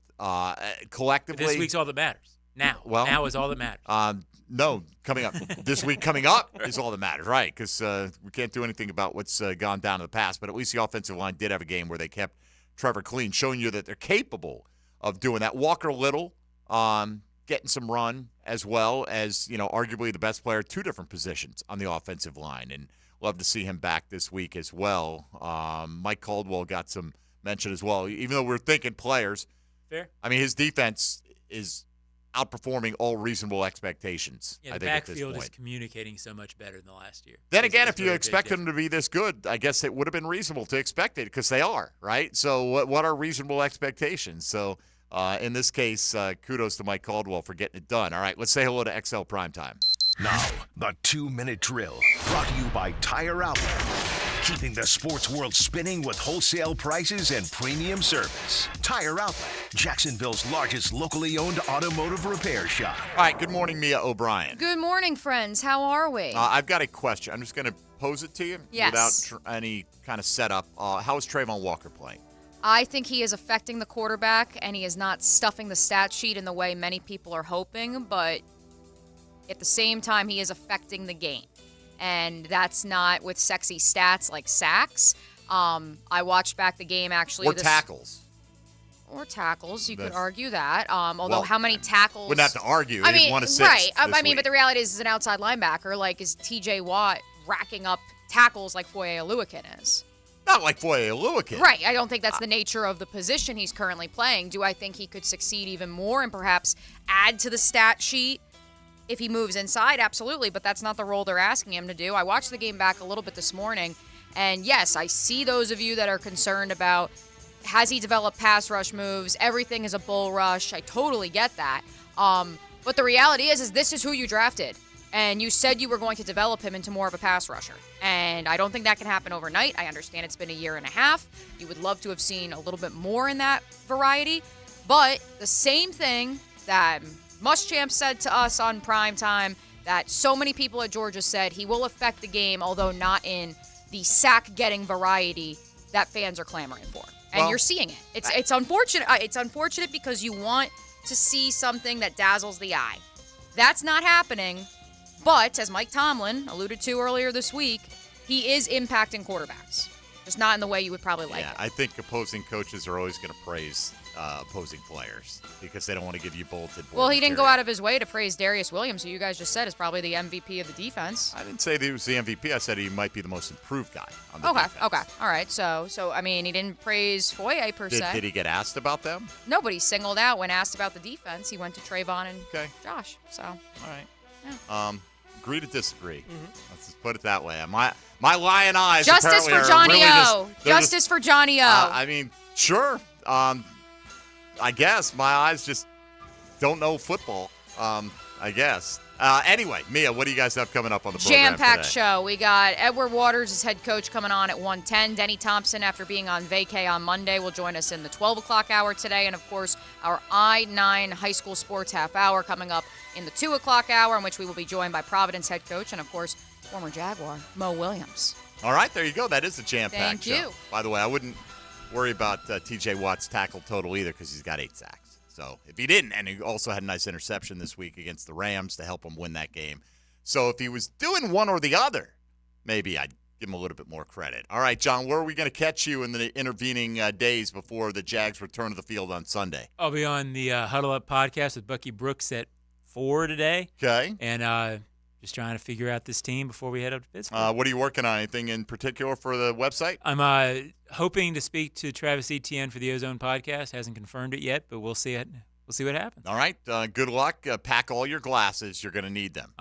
Collectively. But this week's all that matters. Now is all that matters. No, coming up. This week coming up is all that matters, right? Because we can't do anything about what's gone down in the past, but at least the offensive line did have a game where they kept Trevor clean, showing you that they're capable of doing that. Walker Little getting some run as well as, arguably the best player at 2 different positions on the offensive line, and love to see him back this week as well. Mike Caldwell got some mention as well, even though we're thinking players. Fair. I mean, his defense is outperforming all reasonable expectations. Yeah, I the think backfield at this point is communicating so much better than the last year. Then again, if you expect them to be this good, I guess it would have been reasonable to expect it because they are, right? So what are reasonable expectations? So in this case, kudos to Mike Caldwell for getting it done. All right, let's say hello to XL Primetime. Now, the 2-minute drill brought to you by Tire Outlet. Keeping the sports world spinning with wholesale prices and premium service. Tire Outlet, Jacksonville's largest locally owned automotive repair shop. All right, good morning, Mia O'Brien. Good morning, friends. How are we? I've got a question. I'm just going to pose it to you yes. without any kind of setup. How is Trayvon Walker playing? I think he is affecting the quarterback, and he is not stuffing the stat sheet in the way many people are hoping, but at the same time, he is affecting the game. And that's not with sexy stats like sacks. I watched back the game actually. Or tackles. Or tackles. You could argue that. Although how many tackles? Wouldn't have to argue. I mean, want to right. I mean, but the reality is, as an outside linebacker, like, is T.J. Watt racking up tackles like Foye Oluokun is? Not like Foye Oluokun. Right. I don't think that's the nature of the position he's currently playing. Do I think he could succeed even more and perhaps add to the stat sheet if he moves inside? Absolutely, but that's not the role they're asking him to do. I watched the game back a little bit this morning, and yes, I see those of you that are concerned about, has he developed pass rush moves? Everything is a bull rush. I totally get that. But the reality is this is who you drafted, and you said you were going to develop him into more of a pass rusher. And I don't think that can happen overnight. I understand it's been a year and a half. You would love to have seen a little bit more in that variety. But the same thing that Muschamp said to us on primetime, that so many people at Georgia said, he will affect the game, although not in the sack-getting variety that fans are clamoring for. And you're seeing it. It's unfortunate. It's unfortunate because you want to see something that dazzles the eye. That's not happening. But, as Mike Tomlin alluded to earlier this week, he is impacting quarterbacks. Just not in the way you would probably like it. I think opposing coaches are always going to praise opposing players because they don't want to give you bulletin board Well, he didn't material. go out of his way to praise Darius Williams, who you guys just said is probably the MVP of the defense. I didn't say that he was the MVP. I said he might be the most improved guy on the defense. Okay. All right. So I mean, he didn't praise Foye per se. Did he get asked about them? Nobody singled out when asked about the defense. He went to Trayvon and Josh. So. All right. Yeah. Agree to disagree. Let's just put it that way. My lion eyes. Justice for Johnny O. Justice for Johnny O. I mean, sure. I guess my eyes just don't know football. I guess Anyway, Mia, what do you guys have coming up on the program Jam-packed today? show. We got Edward Waters as head coach coming on at 1:10. Denny Thompson, after being on vacay on Monday, will join us in the 12 o'clock hour today. And, of course, our I-9 high school sports half hour coming up in the 2 o'clock hour, in which we will be joined by Providence head coach and, of course, former Jaguar Mo Williams. All right, there you go. That is a jam-packed show. Thank you. By the way, I wouldn't worry about T.J. Watt's tackle total either because he's got 8 sacks. So if he didn't, and he also had a nice interception this week against the Rams to help him win that game. So if he was doing one or the other, maybe I'd give him a little bit more credit. All right, John, where are we going to catch you in the intervening days before the Jags return to the field on Sunday? I'll be on the Huddle Up podcast with Bucky Brooks at 4 today. Okay. And just trying to figure out this team before we head up to Pittsburgh. What are you working on? Anything in particular for the website? I'm hoping to speak to Travis Etienne for the Ozone podcast. Hasn't confirmed it yet, but we'll see it. We'll see what happens. All right. Good luck. Pack all your glasses. You're going to need them.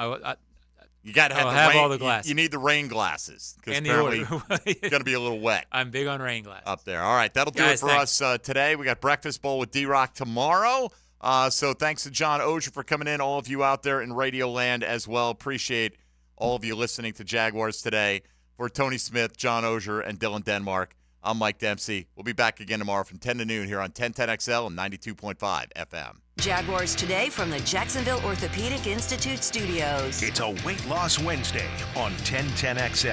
You got to have all the glasses. You need the rain glasses because apparently it's going to be a little wet. I'm big on rain glasses. Up there. All right. That'll do it for us today. We got Breakfast Bowl with D-Rock tomorrow. So thanks to John Oehser for coming in, all of you out there in Radio Land as well. Appreciate all of you listening to Jaguars Today. For Tony Smith, John Oehser, and Dylan Denmark, I'm Mike Dempsey. We'll be back again tomorrow from 10 to noon here on 1010XL and 92.5 FM. Jaguars Today from the Jacksonville Orthopedic Institute studios. It's a Weight Loss Wednesday on 1010XL.